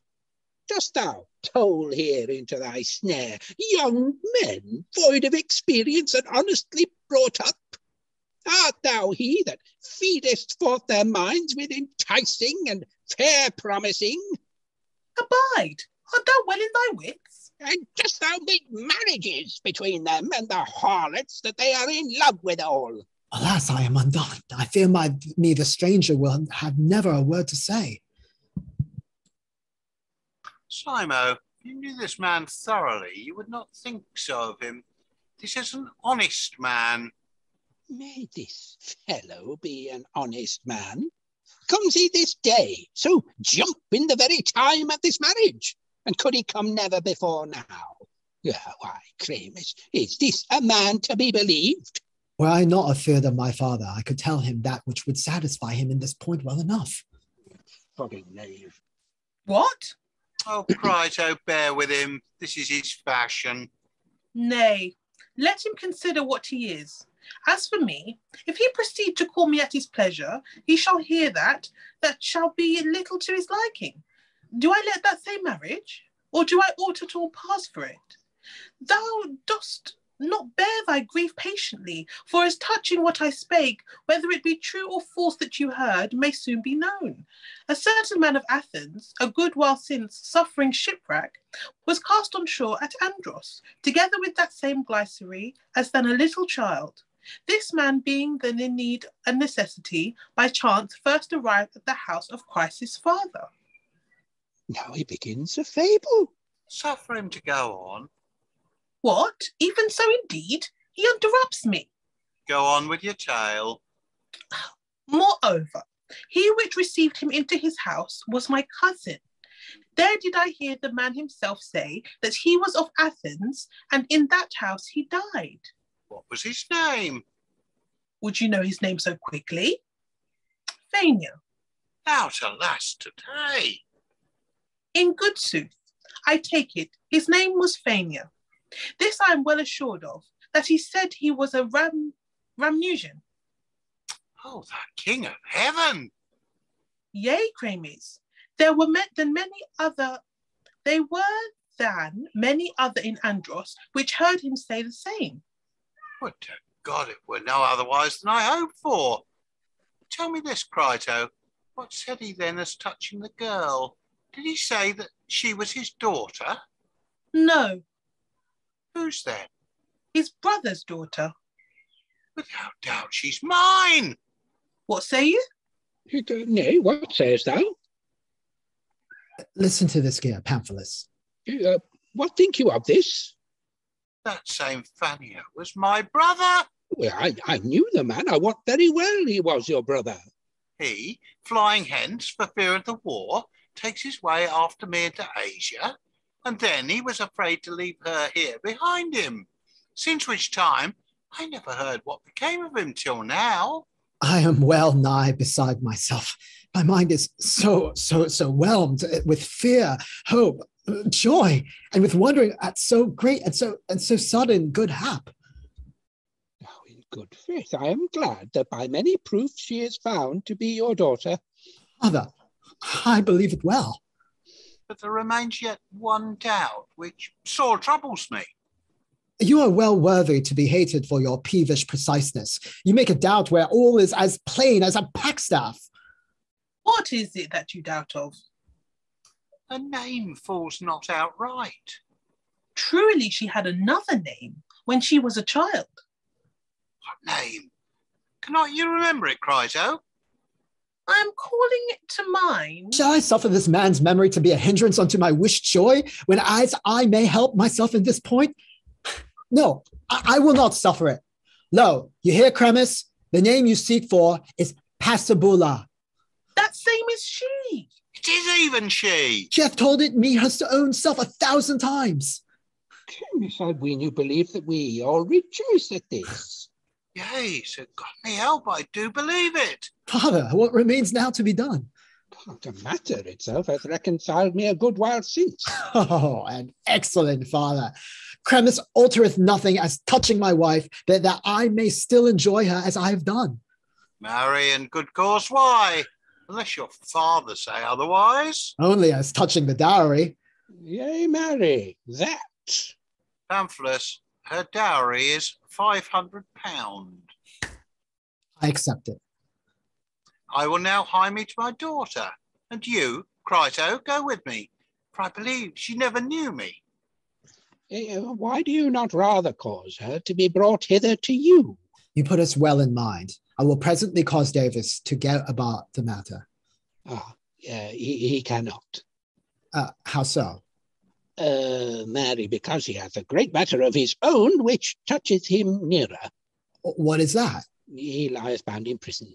Dost thou toll here into thy snare young men void of experience and honestly brought up? Art thou he that feedest forth their minds with enticing and fair promising? Abide, art thou well in thy wits? And dost thou make marriages between them and the harlots that they are in love withal? Alas, I am undone. I fear me, the stranger, will have never a word to say. Simo, if you knew this man thoroughly, you would not think so of him. This is an honest man. May this fellow be an honest man? Comes he this day, so jump in the very time of this marriage? And could he come never before now? Why, Chremes, is this a man to be believed? Were I not afeard of my father, I could tell him that which would satisfy him in this point well enough. Fucking knave. What? Oh, Crito, bear with him. This is his fashion. Nay, let him consider what he is. As for me, if he proceed to call me at his pleasure, he shall hear that shall be little to his liking. Do I let that say marriage? Or do I ought at all pass for it? Thou dost not bear thy grief patiently, for as touching what I spake, whether it be true or false that you heard, may soon be known. A certain man of Athens, a good while since, suffering shipwreck, was cast on shore at Andros, together with that same Glycerie, as then a little child. This man, being then in need and necessity, by chance first arrived at the house of Chrysis' father. Now he begins a fable. Suffer him to go on. What? Even so indeed? He interrupts me. Go on with your tale. Moreover, he which received him into his house was my cousin. There did I hear the man himself say that he was of Athens, and in that house he died. What was his name? Would you know his name so quickly? Phania. Out, alas, today. In good sooth, I take it, his name was Phania. This I am well assured of, that he said he was a Ramnusian. Oh, the King of Heaven! Yea, Chremes, there were than many other in Andros, which heard him say the same. Would to God it were no otherwise than I hoped for. Tell me this, Crito, what said he then as touching the girl? Did he say that she was his daughter? No. Whose then? His brother's daughter. Without doubt she's mine. What say you? Nay, what sayest thou? Listen to this here, Pamphilus. What think you of this? That same Phania was my brother. Well, I knew the man. I wot very well he was your brother. He, flying hence for fear of the war, takes his way after me into Asia, and then he was afraid to leave her here behind him, since which time I never heard what became of him till now. I am well nigh beside myself. My mind is so whelmed with fear, hope, joy, and with wondering at so great and so sudden good hap. Now, in good faith, I am glad that by many proofs she is found to be your daughter. Father, I believe it well. But there remains yet one doubt, which sore troubles me. You are well worthy to be hated for your peevish preciseness. You make a doubt where all is as plain as a packstaff. What is it that you doubt of? A name falls not outright. Truly she had another name when she was a child. What name? Cannot you remember it, Crito? I am calling it to mind. Shall I suffer this man's memory to be a hindrance unto my wished joy, when as I may help myself in this point? No, I will not suffer it. Lo, you hear, Chremes? The name you seek for is Passabula. That same is she. It is even she. She hath told it me her own self 1,000 times. Chremes, I ween you believe that we all rejoice at this. Yea, so God me help, I do believe it. Father, what remains now to be done? The matter itself hath reconciled me a good while since. Oh, an excellent father. Chremes altereth nothing as touching my wife, that I may still enjoy her as I have done. Marry, and good cause why, unless your father say otherwise. Only as touching the dowry. Yea, marry, that. Pamphilus, her dowry is £500. I accept it. I will now hie me to my daughter, and you, Crito, go with me, for I believe she never knew me. Why do you not rather cause her to be brought hither to you? You put us well in mind. I will presently cause Davus to get about the matter. He cannot. How so? Marry, because he hath a great matter of his own, which toucheth him nearer. What is that? He lieth bound in prison.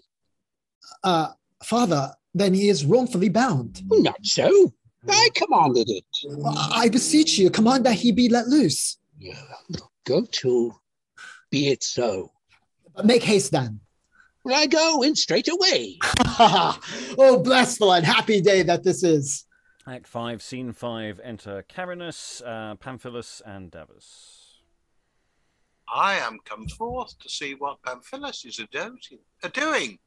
Father, then he is wrongfully bound. Not so. I commanded it. I beseech you, command that he be let loose. Go to. Be it so. But make haste then. I go in straight away. Oh, blessful and happy day that this is. Act 5, Scene 5, enter Carinus, Pamphilus, and Davus. I am come forth to see what Pamphilus is a-doing.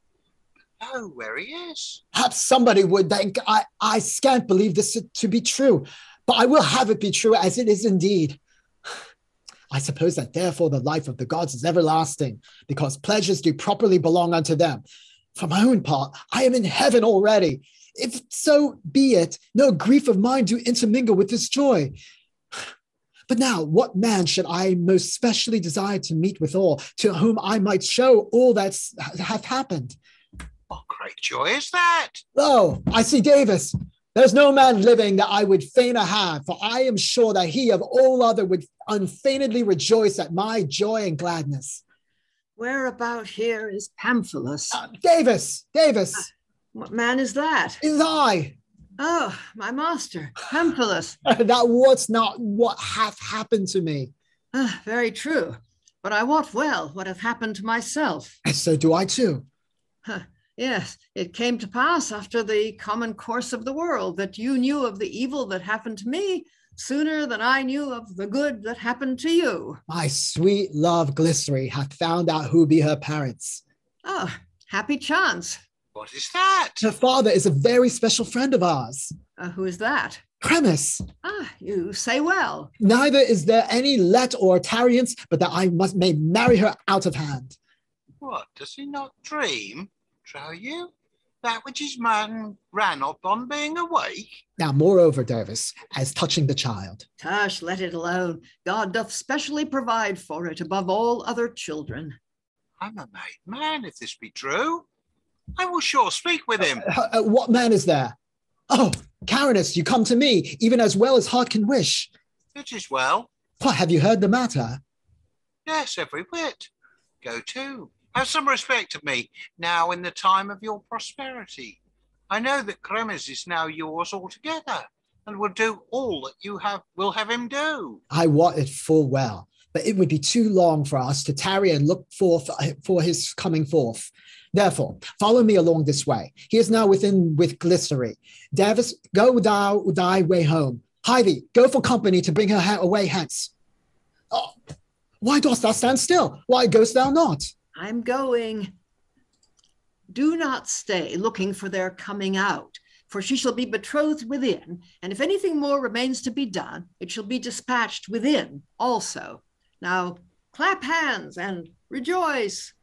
Oh, where he is. Perhaps somebody would think I scan't believe this to be true, but I will have it be true as it is indeed. I suppose that therefore the life of the gods is everlasting, because pleasures do properly belong unto them. For my own part, I am in heaven already. If so be it, no grief of mine do intermingle with this joy. But now, what man should I most specially desire to meet withal, to whom I might show all that hath happened? What great joy is that? Oh, I see Davus. There's no man living that I would fainer have, for I am sure that he of all other would unfeignedly rejoice at my joy and gladness. Where about here is Pamphilus? Davus! What man is that? It is I. Oh, my master, Pamphilus. That was not what hath happened to me. Very true. But I wot well what hath happened to myself. And so do I too. Yes, it came to pass after the common course of the world that you knew of the evil that happened to me sooner than I knew of the good that happened to you. My sweet love Glycerie hath found out who be her parents. Oh, happy chance. What is that? Her father is a very special friend of ours. Who is that? Chremes. You say well. Neither is there any let or tarriance, but that I may marry her out of hand. What, does he not dream? Trow you? That which his man ran up on being awake? Now, moreover, Davus, as touching the child. Tush, let it alone. God doth specially provide for it above all other children. I'm a made man, if this be true. I will sure speak with him. What man is there? Oh, Carinus, you come to me, even as well as heart can wish. It is well. What, have you heard the matter? Yes, every whit. Go to. Have some respect of me, now in the time of your prosperity. I know that Chremes is now yours altogether, and will do all that you will have him do. I wot it full well, but it would be too long for us to tarry and look forth for his coming forth. Therefore, follow me along this way. He is now within with Glycerie. Davus, go thou thy way home. Hie thee, go for company to bring her away hence. Oh, why dost thou stand still? Why goest thou not? I'm going. Do not stay looking for their coming out, for she shall be betrothed within, and if anything more remains to be done, it shall be dispatched within also. Now, clap hands and rejoice.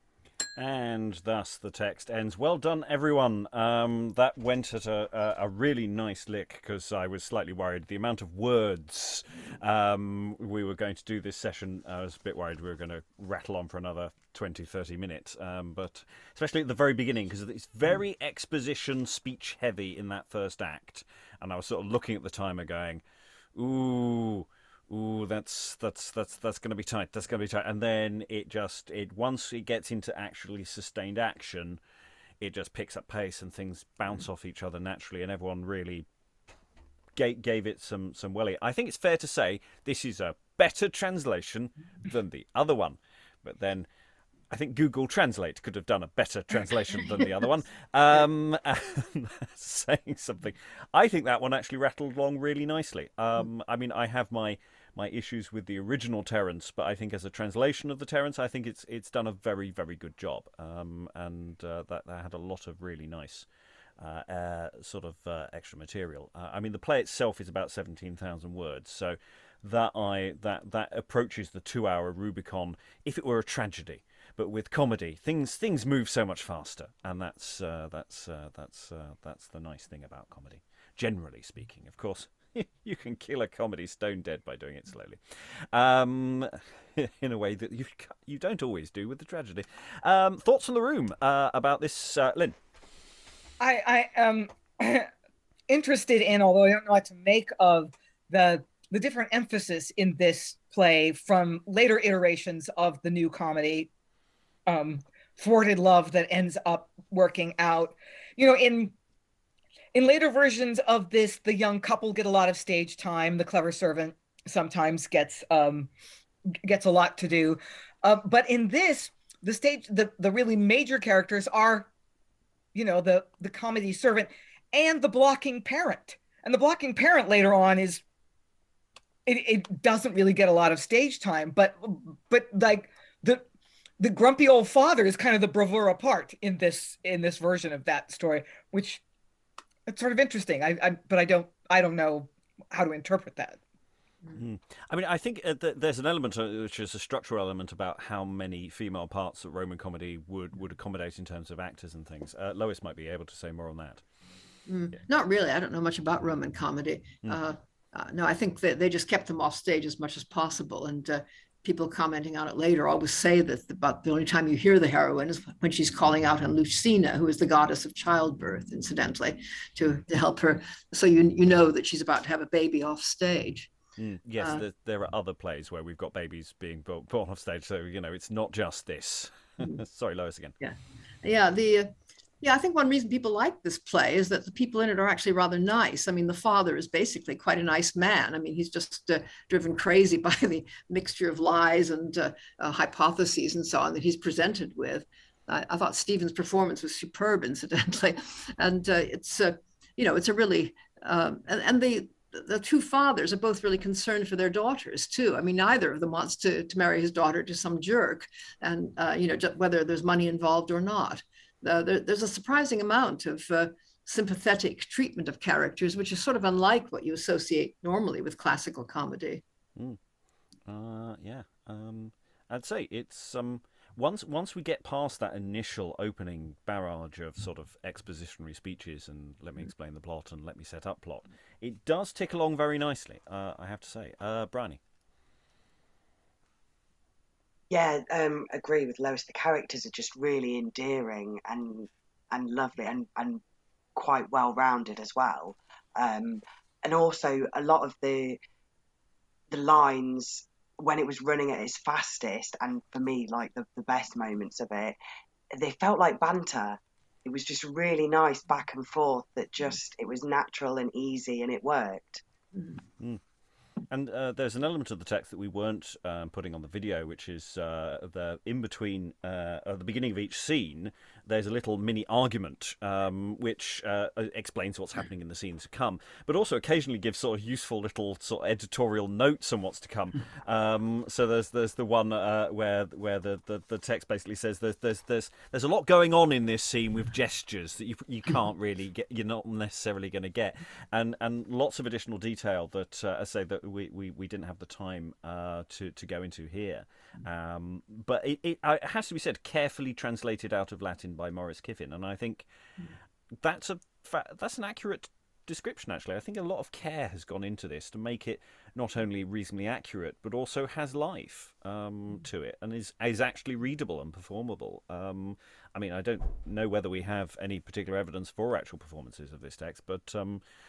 And thus the text ends. Well done, everyone. That went at a really nice lick, because I was slightly worried. The amount of words we were going to do this session, I was a bit worried we were going to rattle on for another 20, 30 minutes. But especially at the very beginning, because it's very exposition, speech heavy in that first act. And I was sort of looking at the timer going, ooh, that's going to be tight. That's going to be tight. And then once it gets into actually sustained action, it just picks up pace and things bounce off each other naturally. And everyone really gave it some welly. I think it's fair to say this is a better translation than the other one. But then I think Google Translate could have done a better translation than the other one. Saying something. I think that one actually rattled along really nicely. I mean, I have my issues with the original Terence, but I think as a translation of the Terence, I think it's done a very, very good job. That had a lot of really nice sort of extra material. I mean, the play itself is about 17,000 words, so that approaches the 2-hour Rubicon if it were a tragedy. But with comedy, things move so much faster, and that's the nice thing about comedy. Generally speaking, of course, You can kill a comedy stone dead by doing it slowly, in a way that you don't always do with the tragedy. Thoughts from the room about this, Lynn? I am interested in, although I don't know what to make of the different emphasis in this play from later iterations of the new comedy, thwarted love that ends up working out. In later versions of this, the young couple get a lot of stage time. The clever servant sometimes gets a lot to do. But in this, the really major characters are, the comedy servant and the blocking parent. And the blocking parent later on it doesn't really get a lot of stage time, but like the grumpy old father is kind of the bravura part in this version of that story, which it's sort of interesting. But I don't know how to interpret that. Mm. I mean, I think there's an element which is a structural element about how many female parts that Roman comedy would accommodate in terms of actors and things. Lois might be able to say more on that. Yeah. Not really. I don't know much about Roman comedy. No, I think that they just kept them off stage as much as possible. And people commenting on it later always say that about the only time you hear the heroine is when she's calling out on Lucina, who is the goddess of childbirth, incidentally, to help her. So you know that she's about to have a baby off stage. Yes, there are other plays where we've got babies being born off stage, so it's not just this. Sorry, Lois again. I think one reason people like this play is that the people in it are actually rather nice. I mean, the father is basically quite a nice man. I mean, he's just driven crazy by the mixture of lies and hypotheses and so on that he's presented with. I thought Stephen's performance was superb, incidentally, and it's a really and the two fathers are both really concerned for their daughters too. I mean, neither of them wants to marry his daughter to some jerk, and whether there's money involved or not. There's a surprising amount of sympathetic treatment of characters, which is sort of unlike what you associate normally with classical comedy. I'd say it's once we get past that initial opening barrage of sort of expositionary speeches and let me explain the plot and let me set up plot, it does tick along very nicely, I have to say. Briony? Yeah, agree with Lois. The characters are just really endearing and lovely and quite well rounded as well. And also a lot of the lines when it was running at its fastest, and for me, like the best moments of it, they felt like banter. It was just really nice back and forth that it was natural and easy and it worked. And there's an element of the text that we weren't putting on the video, which is the in between at the beginning of each scene. There's a little mini argument which explains what's happening in the scenes to come, but also occasionally gives sort of useful little sort of editorial notes on what's to come. So there's the one where the text basically says there's a lot going on in this scene with gestures that you can't really get, you're not necessarily going to get, and lots of additional detail that I say that we didn't have the time to go into here. But it has to be said, carefully translated out of Latin by Maurice Kyffin, and I think that's an accurate description, actually. I think a lot of care has gone into this to make it not only reasonably accurate, but also has life to it, and is actually readable and performable. I mean, I don't know whether we have any particular evidence for actual performances of this text, but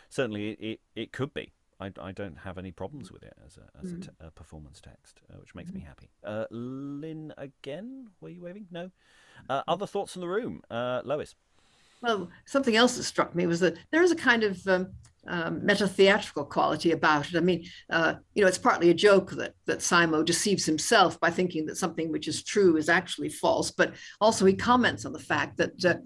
certainly it could be. I don't have any problems with it as a performance text, which makes me happy. Lynn, again? Were you waving? No? Other thoughts in the room? Lois? Well, something else that struck me was that there is a kind of meta-theatrical quality about it. I mean, it's partly a joke that Simo deceives himself by thinking that something which is true is actually false, but also he comments on the fact that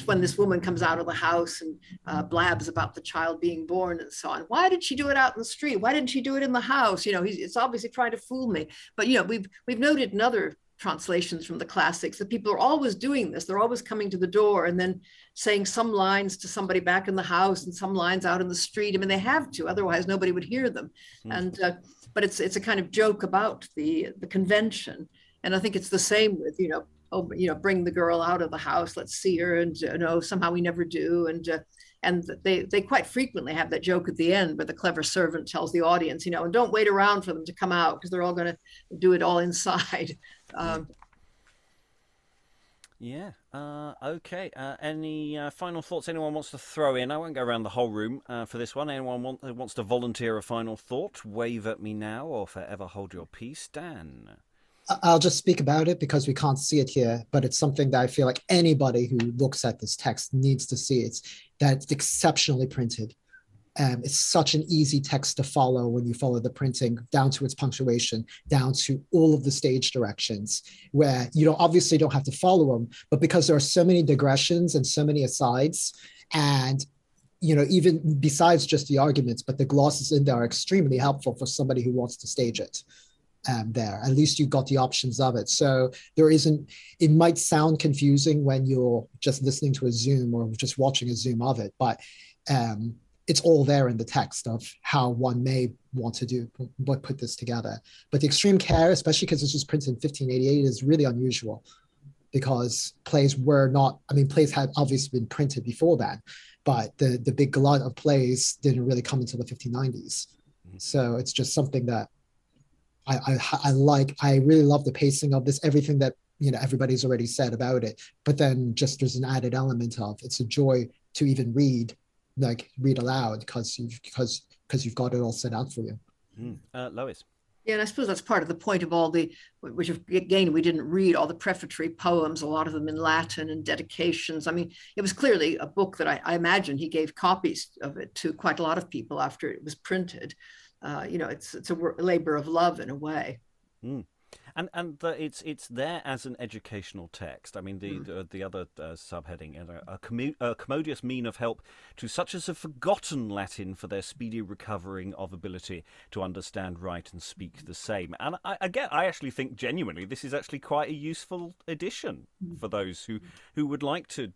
when this woman comes out of the house and blabs about the child being born and so on, why did she do it out in the street? Why didn't she do it in the house? It's obviously trying to fool me. But, we've noted in other translations from the classics that people are always doing this. They're always coming to the door and then saying some lines to somebody back in the house and some lines out in the street. I mean, they have to, otherwise nobody would hear them. And but it's a kind of joke about the convention. And I think it's the same with bring the girl out of the house, let's see her, and somehow we never do. And And they quite frequently have that joke at the end where the clever servant tells the audience, you know, and don't wait around for them to come out because they're all going to do it all inside. Yeah. Okay. Any final thoughts anyone wants to throw in? I won't go around the whole room for this one. Anyone wants to volunteer a final thought? Wave at me now or forever hold your peace. Dan. I'll just speak about it because we can't see it here, but it's something that I feel like anybody who looks at this text needs to see. It's that it's exceptionally printed. It's such an easy text to follow when you follow the printing down to its punctuation, down to all of the stage directions, where you obviously don't have to follow them, but because there are so many digressions and so many asides, and even besides just the arguments, but the glosses in there are extremely helpful for somebody who wants to stage it. There, at least you've got the options of it. So it might sound confusing when you're just listening to a Zoom or just watching a Zoom of it, but it's all there in the text of how one may want to put this together. But the extreme care, especially because this was printed in 1588, is really unusual because plays had obviously been printed before that, but the big glut of plays didn't really come until the 1590s. So it's just something that I like. I really love the pacing of this, everything that everybody's already said about it, but then just there's an added element of it's a joy to even read aloud because you've got it all set out for you. Lois. Yeah, and I suppose that's part of the point of which again, we didn't read all the prefatory poems, a lot of them in Latin and dedications. I mean, it was clearly a book that I imagine he gave copies of it to quite a lot of people after it was printed. It's a labor of love in a way. And it's there as an educational text. I mean, the other subheading, a commodious mean of help to such as have forgotten Latin for their speedy recovering of ability to understand, write, and speak the same. And I actually think genuinely this is actually quite a useful addition for those who would like to,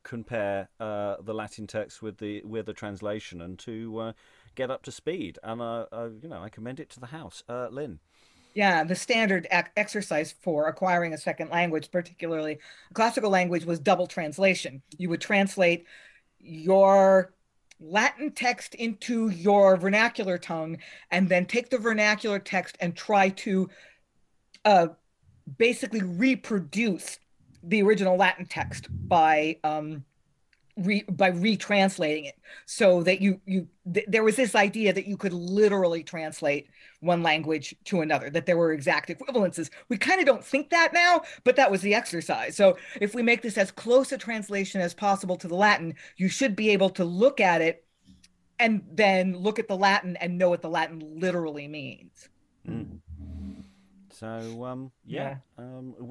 compare the Latin text with the translation and to get up to speed. And I commend it to the house. Lynn. Yeah, the standard exercise for acquiring a second language, particularly a classical language, was double translation. You would translate your Latin text into your vernacular tongue and then take the vernacular text and try to basically reproduce the original Latin text by retranslating it, so that there was this idea that you could literally translate one language to another, that there were exact equivalences. We kind of don't think that now, but that was the exercise. So if we make this as close a translation as possible to the Latin, you should be able to look at it and then look at the Latin and know what the Latin literally means. So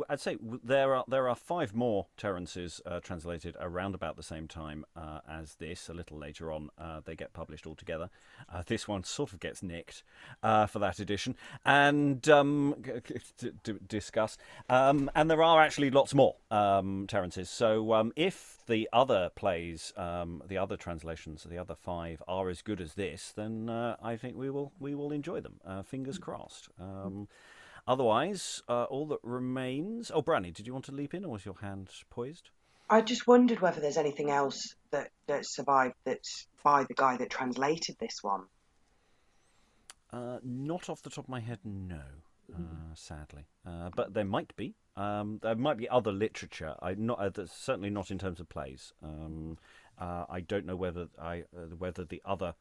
I'd say there are 5 more Terences translated around about the same time as this. A little later on, they get published all together. This one sort of gets nicked for that edition, and discuss. And there are actually lots more Terences. So if the other plays, the other translations, the other 5 are as good as this, then I think we will enjoy them. Fingers crossed. Otherwise, all that remains... Oh, Briony, did you want to leap in, or was your hand poised? I just wondered whether there's anything else that survived that's by the guy that translated this one. Not off the top of my head, no, sadly. But there might be. There might be other literature. Certainly not in terms of plays. I don't know whether the other...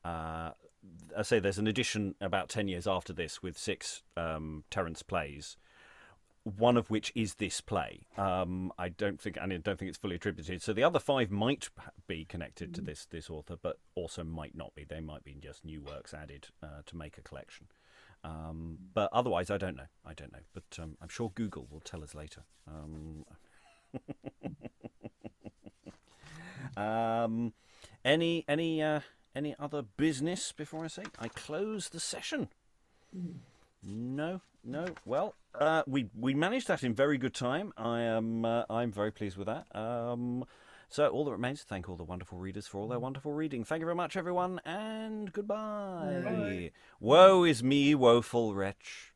I say there's an edition about 10 years after this with 6 Terence plays, one of which is this play. I don't think it's fully attributed. So the other 5 might be connected to this author, but also might not be. They might be just new works added to make a collection. But otherwise, I don't know. But I'm sure Google will tell us later. Any other business before I say I close the session? No. Well, we managed that in very good time. I'm very pleased with that. So all that remains to thank all the wonderful readers for all their wonderful reading. Thank you very much, everyone, and goodbye. Bye. Woe is me, woeful wretch.